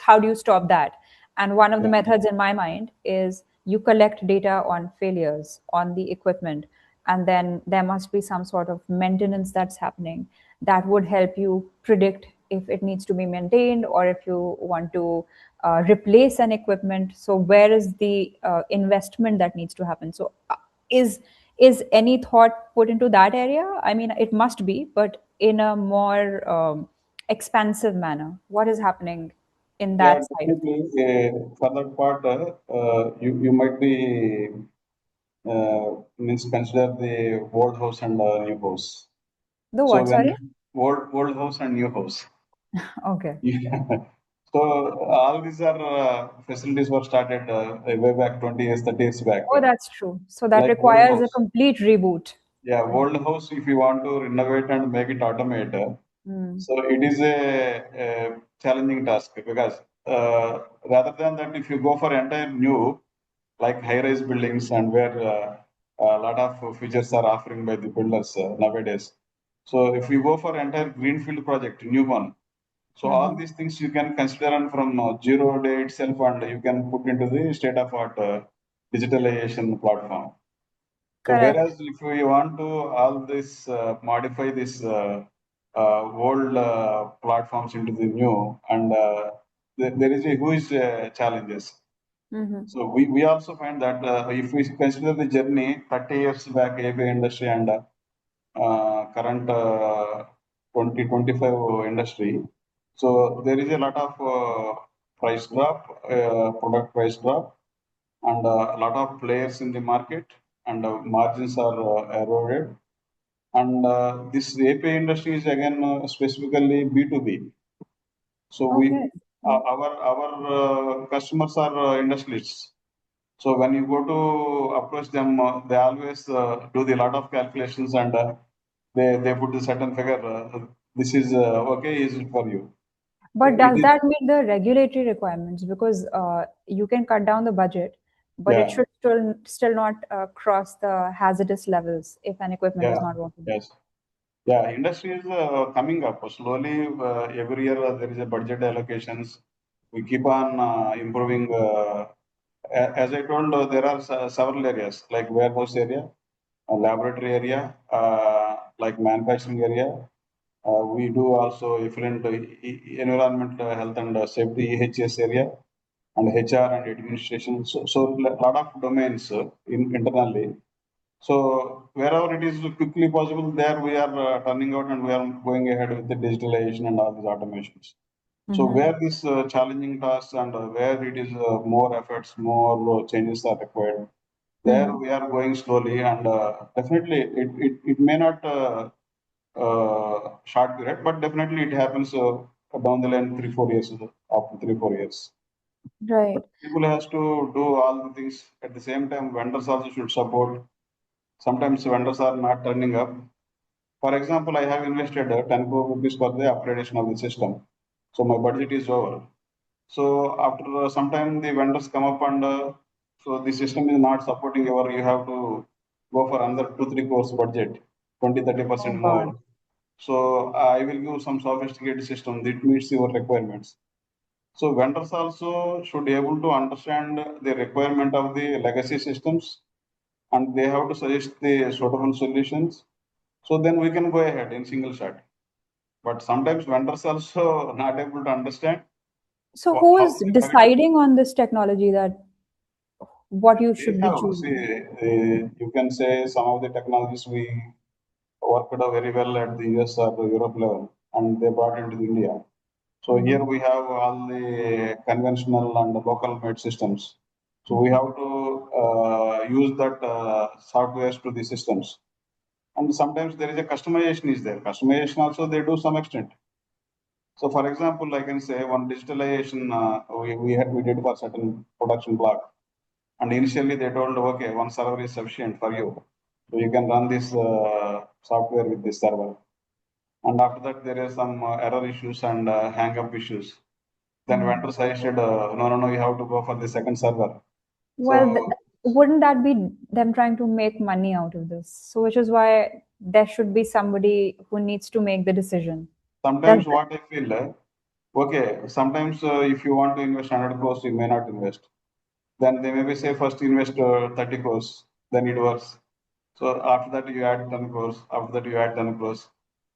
how do you stop that? And one of the yeah, methods in my mind is you collect data on failures on the equipment, and then there must be some sort of maintenance that's happening that would help you predict if it needs to be maintained or if you want to replace an equipment. So where is the investment that needs to happen? So is is any thought put into that area? I mean, it must be, but in a more expansive manner. What is happening in yeah. that side of Definitely, things? for that part, you might be means consider the old house and new house. The So what? when Sorry. old house and new house. Okay. Yeah. So all these are facilities were started way back 20 years, 30 years back. Oh, that's true. So that Like old requires a house. complete reboot. Yeah, Right. old house, if you want to renovate and make it automate, Mm. so it is a challenging task because rather than that, if you go for entire new, like high-rise buildings and where a lot of features are offering by the builders nowadays. So if we go for entire greenfield project, new one, So all these things you can consider and from 0 day itself, and you can put into the state of art digitalization platform. So Correct. whereas if we want to all this modify this old platforms into the new, and there is a huge challenges. Mm-hmm. So we also find that if we consider the journey 30 years back, API industry and current 2025 industry, so there is a lot of price drop, product price drop, and a lot of players in the market, and margins are eroded. And this API industry is again specifically B2B. So Okay. our customers are industrialists. So when you go to approach them, they always do the lot of calculations, and they put a certain figure. This is okay. Is it for you? But It does is, that meet the regulatory requirements? Because you can cut down the budget, but it yeah, should still not cross the hazardous levels if an equipment is yeah, not working. yes. Yeah, industry is coming up slowly. Every year there is a budget allocations. We keep on improving. As I told, there are several areas like warehouse area, laboratory area, like manufacturing area. We do also different environmental health and safety EHS area, and HR and administration. So lot of domains internally. So wherever it is quickly possible, there we are turning out and we are going ahead with the digitalization and all these automations. So Mm-hmm. where these challenging tasks and where it is more efforts, more changes are required, there Mm-hmm. we are going slowly, and definitely it may not short period, but definitely it happens down the line 3 4 years, after 3 4 years. Right. But people has to do all the things at the same time. Vendors also should support. Sometimes vendors are not turning up. For example, I have invested 10 crore rupees for the upgradation of the system. So my budget is over. So after some time, the vendors come up, and so the system is not supporting your. You have to go for another 2 3 crores budget, 20 30% Oh more. God. So I will give some sophisticated system that meets your requirements. So vendors also should be able to understand the requirement of the legacy systems, and they have to suggest the suitable solutions. So then we can go ahead in single shot. But sometimes vendors also not able to understand So who how is the product. deciding on this technology that what you They should be have, see, choosing? you can say some of the technologies we worked very well at the US or the Europe level, and they brought into India. So Mm-hmm. here we have all the conventional and local made systems. So we have to use that softwares to the systems. And sometimes there is a customization is there. Customization also they do some extent. So for example, I can say one digitalization we did for certain production block. And initially they told, okay, one server is sufficient for you. So you can run this software with this server. And after that, there is some error issues and hang up issues. Then Mm. vendor suggested, no, no, no, you have to go for the second server. Well, So wouldn't that be them trying to make money out of this? So, which is why there should be somebody who needs to make the decision. Does sometimes what I feel, okay, sometimes if you want to invest 100 crores, you may not invest. Then they maybe say first invest 30 crores, then it works. So after that you add 10 crores, after that you add 10 crores.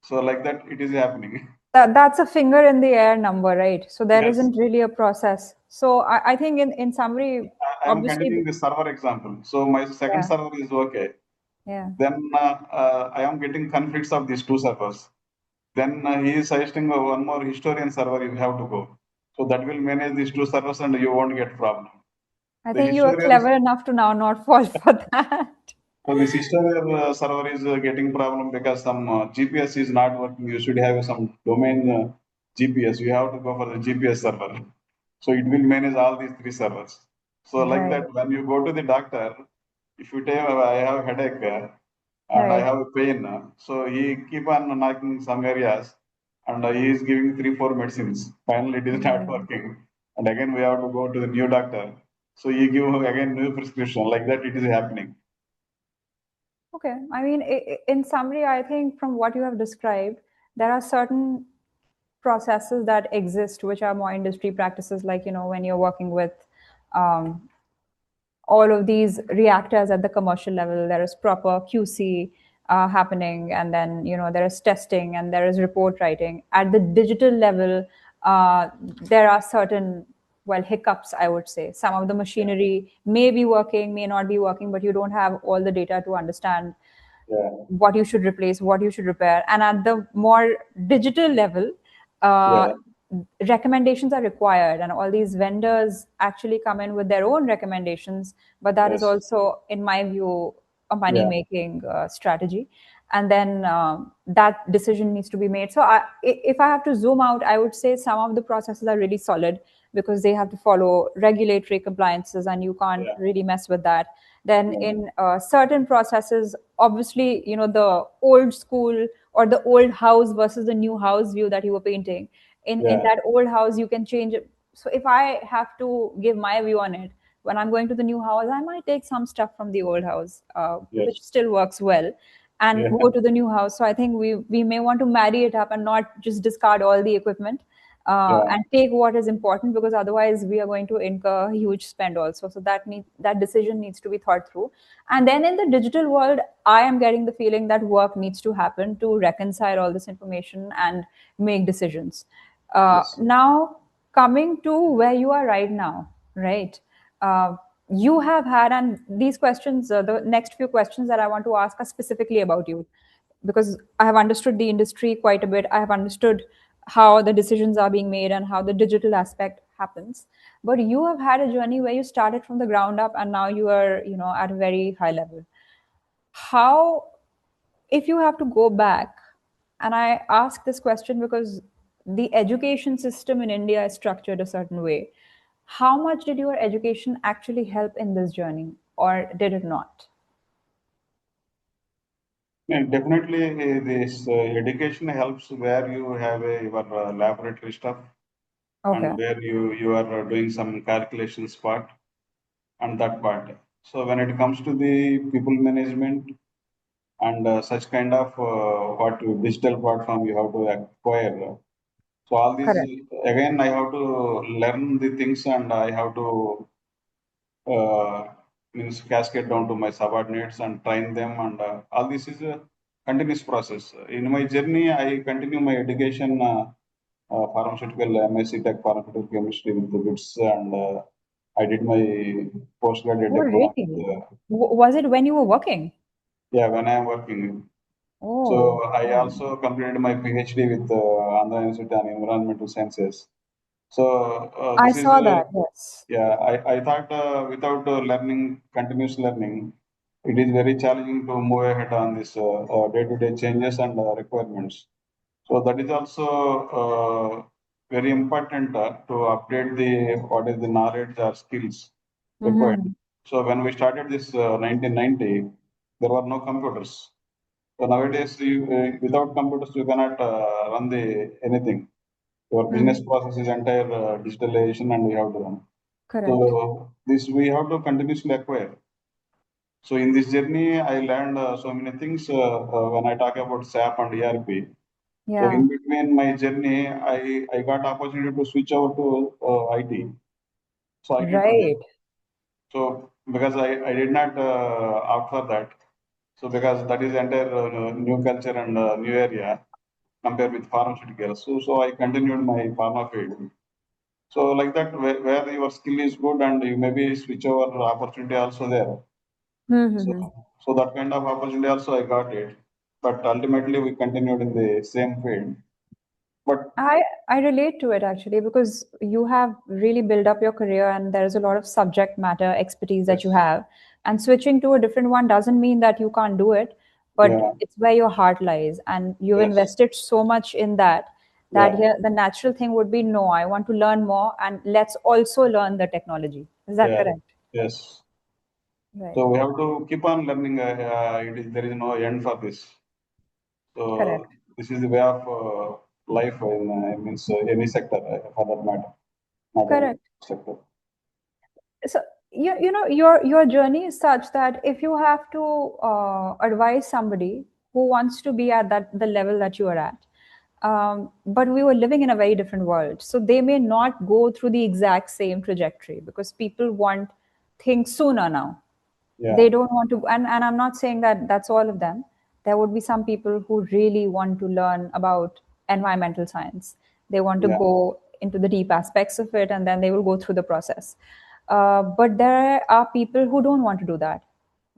So like that it is happening. that's a finger in the air number, right? So there Yes. isn't really a process. So I think in summary, I am obviously, continuing the server example. So my second yeah, server is okay. yeah. Then I am getting conflicts of these two servers. Then he is suggesting one more historian server you have to go. So that will manage these two servers and you won't get problem. I The think you are historians, clever enough to now not fall for that. so this historian server is getting problem because some GPS is not working. You should have some domain GPS. You have to go for the GPS server. So it will manage all these three servers. So like Right, that, when you go to the doctor, if you tell I have headache and I right. have pain, so he keep on knocking some areas, and he is giving 3 4 medicines. Finally, it is not Mm. working, and again we have to go to the new doctor. So he give again new prescription. Like that, it is happening. Okay. I mean, in summary, I think from what you have described, there are certain processes that exist which are more industry practices, like when you're working with um, all of these reactors at the commercial level, there is proper QC happening, and then there is testing and there is report writing. At the digital level, there are certain, well, hiccups, I would say. Some of the Yeah. machinery may be working, may not be working, but you don't have all the data to understand Yeah. what you should replace, what you should repair. And at the more digital level, uh, Yeah. recommendations are required, and all these vendors actually come in with their own recommendations. But that is Yes. also, in my view, a money Yeah. making strategy. And then that decision needs to be made. So if I have to zoom out, I would say some of the processes are really solid because they have to follow regulatory compliances, and you can't Yeah. really mess with that. Then Yeah. in certain processes, obviously, the old school or the old house versus the new house view that you were painting. In Yeah. that old house, you can change it. So if I have to give my view on it, when I'm going to the new house, I might take some stuff from the old house, which Yes. still works well, and Yeah. go to the new house. So I think we may want to marry it up and not just discard all the equipment, Yeah. and take what is important, because otherwise we are going to incur a huge spend also. So that decision needs to be thought through. And then in the digital world, I am getting the feeling that work needs to happen to reconcile all this information and make decisions. Yes. Now, coming to where you are right now, right? Uh, you have had, and these questions, the next few questions that I want to ask are specifically about you, because I have understood the industry quite a bit. I have understood how the decisions are being made and how the digital aspect happens. But you have had a journey where you started from the ground up, and now you are, at a very high level. How, if you have to go back, and I ask this question because the education system in India is structured a certain way, how much did your education actually help in this journey, or did it not? Yeah, definitely, this education helps where you have your laboratory stuff, Okay. and where you are doing some calculations part and that part. So when it comes to the people management and such kind of what digital platform you have to acquire. So all these, Correct. again, I have to learn the things, and I have to uh, means cascade down to my subordinates and train them, and all this is a continuous process. In my journey, I continue my education, pharmaceutical MSc Tech pharmaceutical chemistry with the bits, and I did my postgraduate Oh, diploma really? with, Was it when you were working? yeah, when I am working. So Oh, I okay. also completed my PhD with Andhra Institute on Environmental Sciences. So I this is saw that, yes. yeah. I thought without learning, continuous learning, it is very challenging to move ahead on this day-to-day changes and requirements. So that is also very important to update the what is the knowledge or skills required. Mm-hmm. So when we started this 1990, there were no computers. So nowadays, without computers, you cannot run the anything. Your business Mm-hmm. process is entire digitalization, and we have to run. Correct. So this we have to continuously acquire. So in this journey, I learned so many things. When I talk about SAP and ERP, so Yeah. in between my journey, I got opportunity to switch over to IT. So IT today. Right. So because I did not opt for that. So because that is entire new culture and new area compared with pharmaceuticals. So I continued my pharma field. So like that, where your skill is good and you maybe switch over opportunity also there. So Mm-hmm. so that kind of opportunity also I got it. But ultimately we continued in the same field. But I relate to it actually, because you have really built up your career and there is a lot of subject matter expertise that you yes, have. And switching to a different one doesn't mean that you can't do it, but yeah, it's where your heart lies. And you've yes, invested so much in that, that yeah, here the natural thing would be, no, I want to learn more, and let's also learn the technology. Is that yeah, correct? yes. Right. So we have to keep on learning. There is no end for this. So Correct. this is the way of life in means any sector for that matter, not only Correct. sector. So your journey is such that if you have to advise somebody who wants to be at that the level that you are at, But we were living in a very different world. So they may not go through the exact same trajectory because people want things sooner now. Yeah, They don't want to, and I'm not saying that that's all of them. There would be some people who really want to learn about environmental science. They want to yeah, go into the deep aspects of it, and then they will go through the process. But there are people who don't want to do that.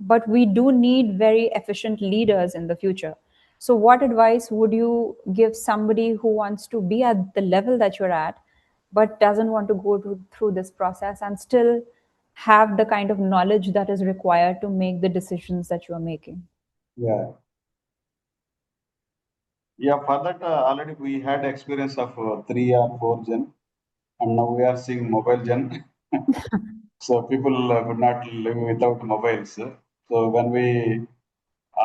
But we do need very efficient leaders in the future. So what advice would you give somebody who wants to be at the level that you're at, but doesn't want to go through this process and still have the kind of knowledge that is required to make the decisions that you are making? yeah. Yeah, for that, already we had experience of 3 or 4 gen, and now we are seeing mobile gen. So people could not live without mobiles. So when we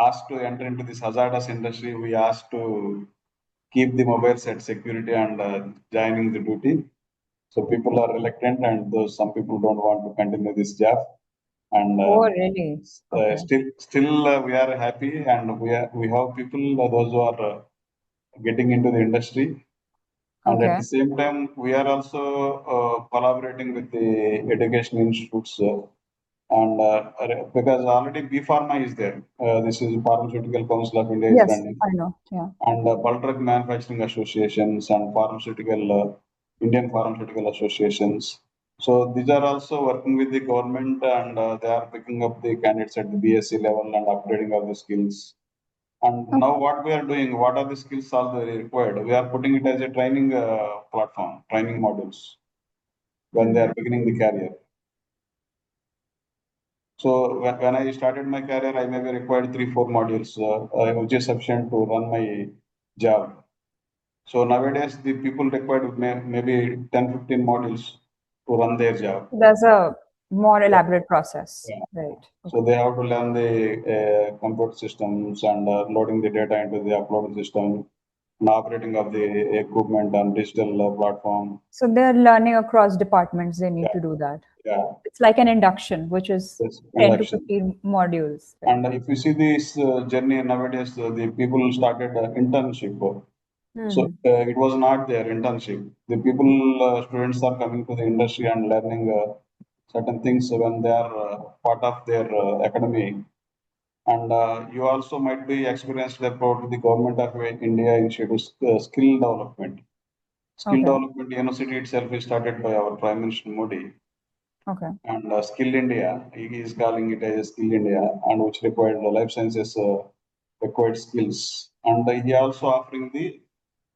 asked to enter into this hazardous industry, we asked to keep the mobiles at security and joining the duty. So people are reluctant, and those some people don't want to continue this job. And Oh, really? Okay. still we are happy, and we have people those who are getting into the industry. And at Okay. the same time, we are also collaborating with the education institutes. Because already B Pharma is there. This is Pharmaceutical Council of India is Yes, running, I know. Yeah. and bulk drug manufacturing associations and Indian pharmaceutical associations. So these are also working with the government, and they are picking up the candidates at the BSc level and upgrading of the skills. And now what we are doing, what are the skills are they required? We are putting it as a training platform, training modules when they are beginning the career. So when I started my career, I maybe required 3, 4 modules, which is sufficient to run my job. So nowadays, the people required maybe 10, 15 modules to run their job. There's a more Yeah. elaborate process. Yeah. Right. So Okay. they have to learn the computer systems and loading the data into the upload system and operating of the equipment on digital platform. So they're learning across departments. They need Yeah, to do that. yeah, It's like an induction, which is that's 10 to induction. 15 modules. Right. And if you see this journey nowadays, the people started internship. So it was not their internship. The people, students are coming to the industry and learning certain things when they are part of their academy. And you also might be experienced about the government of India initiatives, skill development. Skill Okay. development university itself is started by our Prime Minister Modi, Okay. and Skill India, he is calling it as Skill India, and which required the life sciences required skills. And he also offering the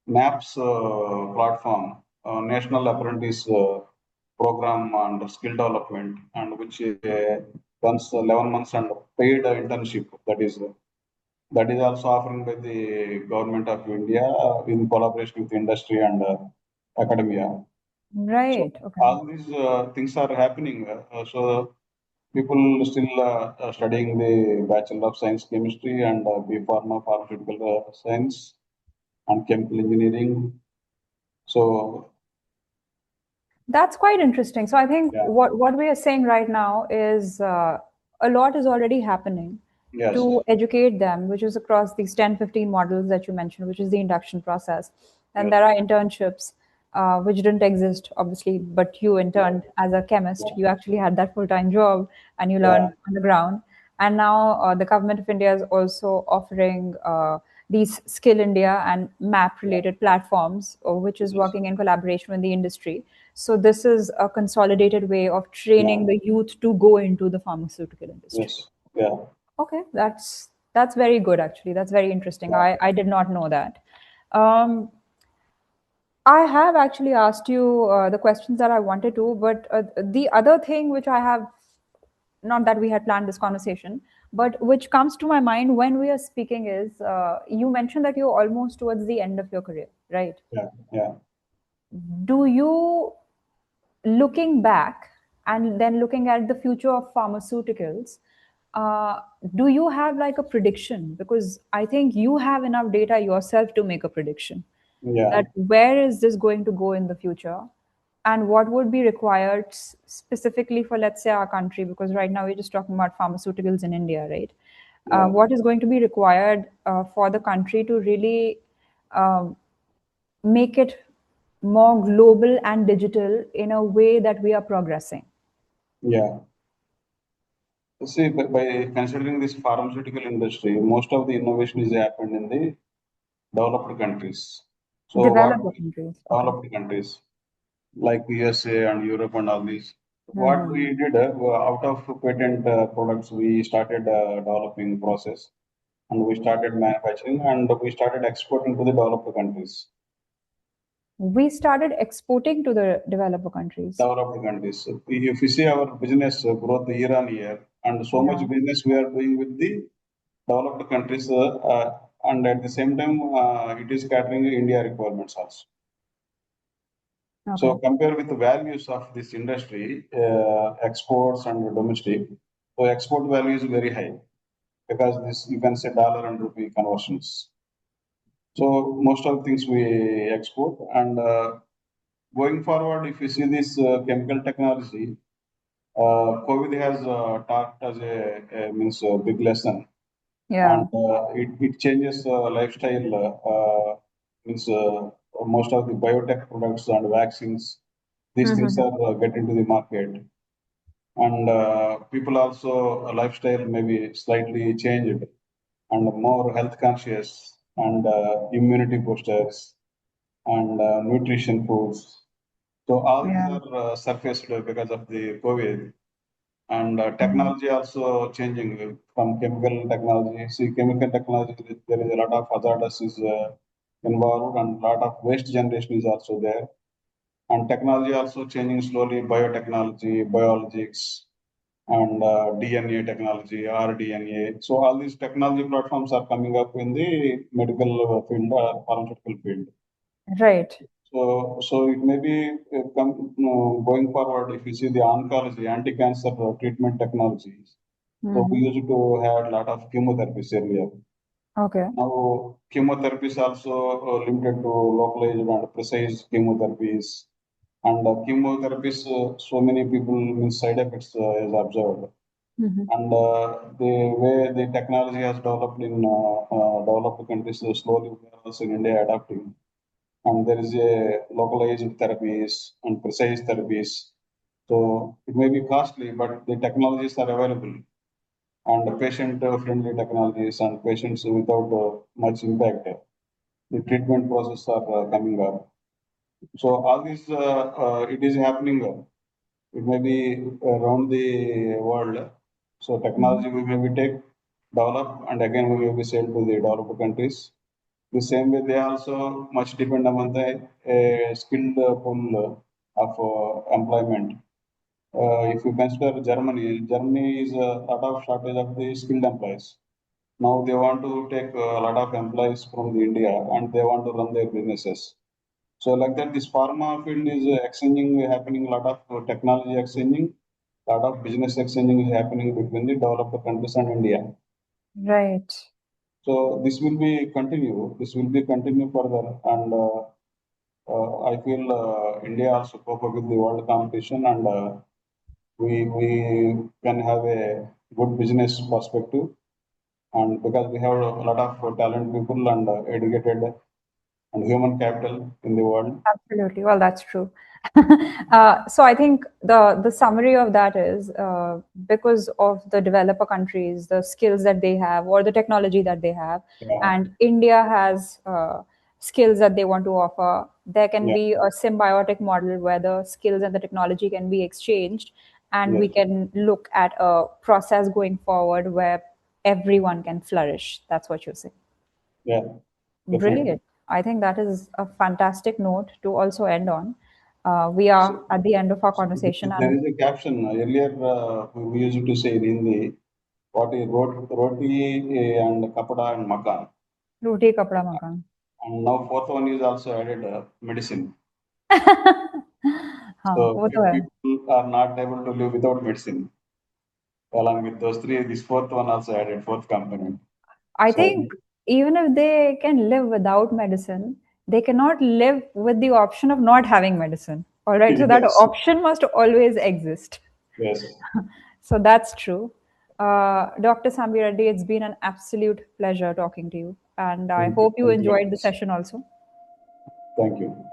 NAPS platform, National Apprentice Program and Skill Development, and which runs 11 months and paid internship. That is also offered by the government of India in collaboration with industry and academia. So Right. Okay. all these things are happening. So people still studying the Bachelor of Science Chemistry and B Pharma Pharmaceutical Science and Chemical Engineering. So That's quite interesting. So I think yeah, what we are saying right now is a lot is already happening yes, to educate them, which is across these 10, 15 models that you mentioned, which is the induction process. And yes, there are internships, which didn't exist, obviously, but you yeah, interned as a chemist. yeah, You actually had that full-time job and you yeah, learned on the ground. And now the government of India is also offering these Skill India and MAP yeah, related platforms, which is yes, working in collaboration with the industry. So this is a consolidated way of yeah, training the youth to go into the pharmaceutical industry. yes, yeah, Okay, that's very good actually. That's very interesting. yeah, I did not know that. Um, I have actually asked you the questions that I wanted to, but the other thing which I have, not that we had planned this conversation, but which comes to my mind when we are speaking is you mentioned that you're almost towards the end of your career, right? yeah, yeah, Do you, looking back and then looking at the future of pharmaceuticals, uh, do you have like a prediction? Because I think you have enough data yourself to make a prediction yeah, that where is this going to go in the future and what would be required specifically for, let's say, our country, because right now we're just talking about pharmaceuticals in India, right? yeah, What is going to be required for the country to really make it more global and digital in a way that we are progressing? Yeah. See, by considering this pharmaceutical industry, most of the innovation is happened in the developed countries. So what Developed countries. Okay. developed countries like USA and Europe and all these. What Hmm. we did out of patent products, we started developing process and we started manufacturing and we started exporting to the developed countries. We started exporting to the developer countries. Developed countries. If you see our business growth year on year, and so much Yeah. business we are doing with the developed countries, and at the same time, it is catering India requirements also. Okay. So compare with the values of this industry, exports and domestic. So export value is very high because this you can say dollar and rupee conversions. So most of the things we export and going forward, if you see this chemical technology, COVID has taught us a means a big lesson, and Yeah. it changes lifestyle. Means most of the biotech products and vaccines, these things Hmm. are getting to the market, and people also lifestyle maybe slightly changed and more health conscious and immunity boosters and nutrition foods. So all these Yeah. are surfaced because of the COVID and Mhm. technology also changing from chemical technology. See, chemical technology, there is a lot of hazardous is involved and lot of waste generation is also there. And technology also changing slowly, biotechnology, biologics, and DNA technology, rDNA. So all these technology platforms are coming up in the medical field, pharmaceutical field. Right. So it may be going forward. If you see the oncology, anti-cancer treatment technologies. So we Hmm. used to have a lot of chemotherapies earlier. Okay. Now chemotherapy is also limited to localized and precise chemotherapies. And chemotherapies, so many people means side effects is observed. Hmm. And the way the technology has developed in developed countries, slowly we are also in India adapting. And there is a localized therapies and precise therapies. So it may be costly, but the technologies are available and patient-friendly technologies and patients without much impact. The treatment process are coming up. So all this, it is happening. It may be around the world. So Hmm. technology we may be take, develop, and again we may be sell to the developed countries. The same way, they also much depend upon the skilled pool of employment. If you consider Germany, Germany is a lot of shortage of the skilled employees. Now they want to take a lot of employees from the India and they want to run their businesses. So like that, this pharma field is exchanging happening. A lot of technology exchanging, lot of business exchanging is happening between the developed countries and India. Right. So this will be continue. This will be continue further, and I feel India also cope up with the world competition, and we can have a good business perspective, and because we have a lot of talent people and educated and human capital in the world. Absolutely. Well, that's true. So I think the summary of that is because of the developer countries, the skills that they have, or the technology that they have, Yeah, and India has skills that they want to offer. There can yeah, be a symbiotic model where the skills and the technology can be exchanged, and we yes, can look at a process going forward where everyone can flourish. That's what you're saying. yeah, definitely. Brilliant. I think that is a fantastic note to also end on. We are So, at the end of our so conversation, there and is a caption earlier. We used to say in Hindi, what is roti and kapada and makan. roti kapda makan. And now fourth one is also added medicine. हाँ So वो तो है. people are not able to live without medicine. Along with those three, this fourth one also added, fourth component. I So think even if they can live without medicine, they cannot live with the option of not having medicine. All right, so that yes, option must always exist. yes. So that's true. Dr. Sambi Reddy, it's been an absolute pleasure talking to you, and I Thank you. hope you Thank you very enjoyed the much. session also. Thank you.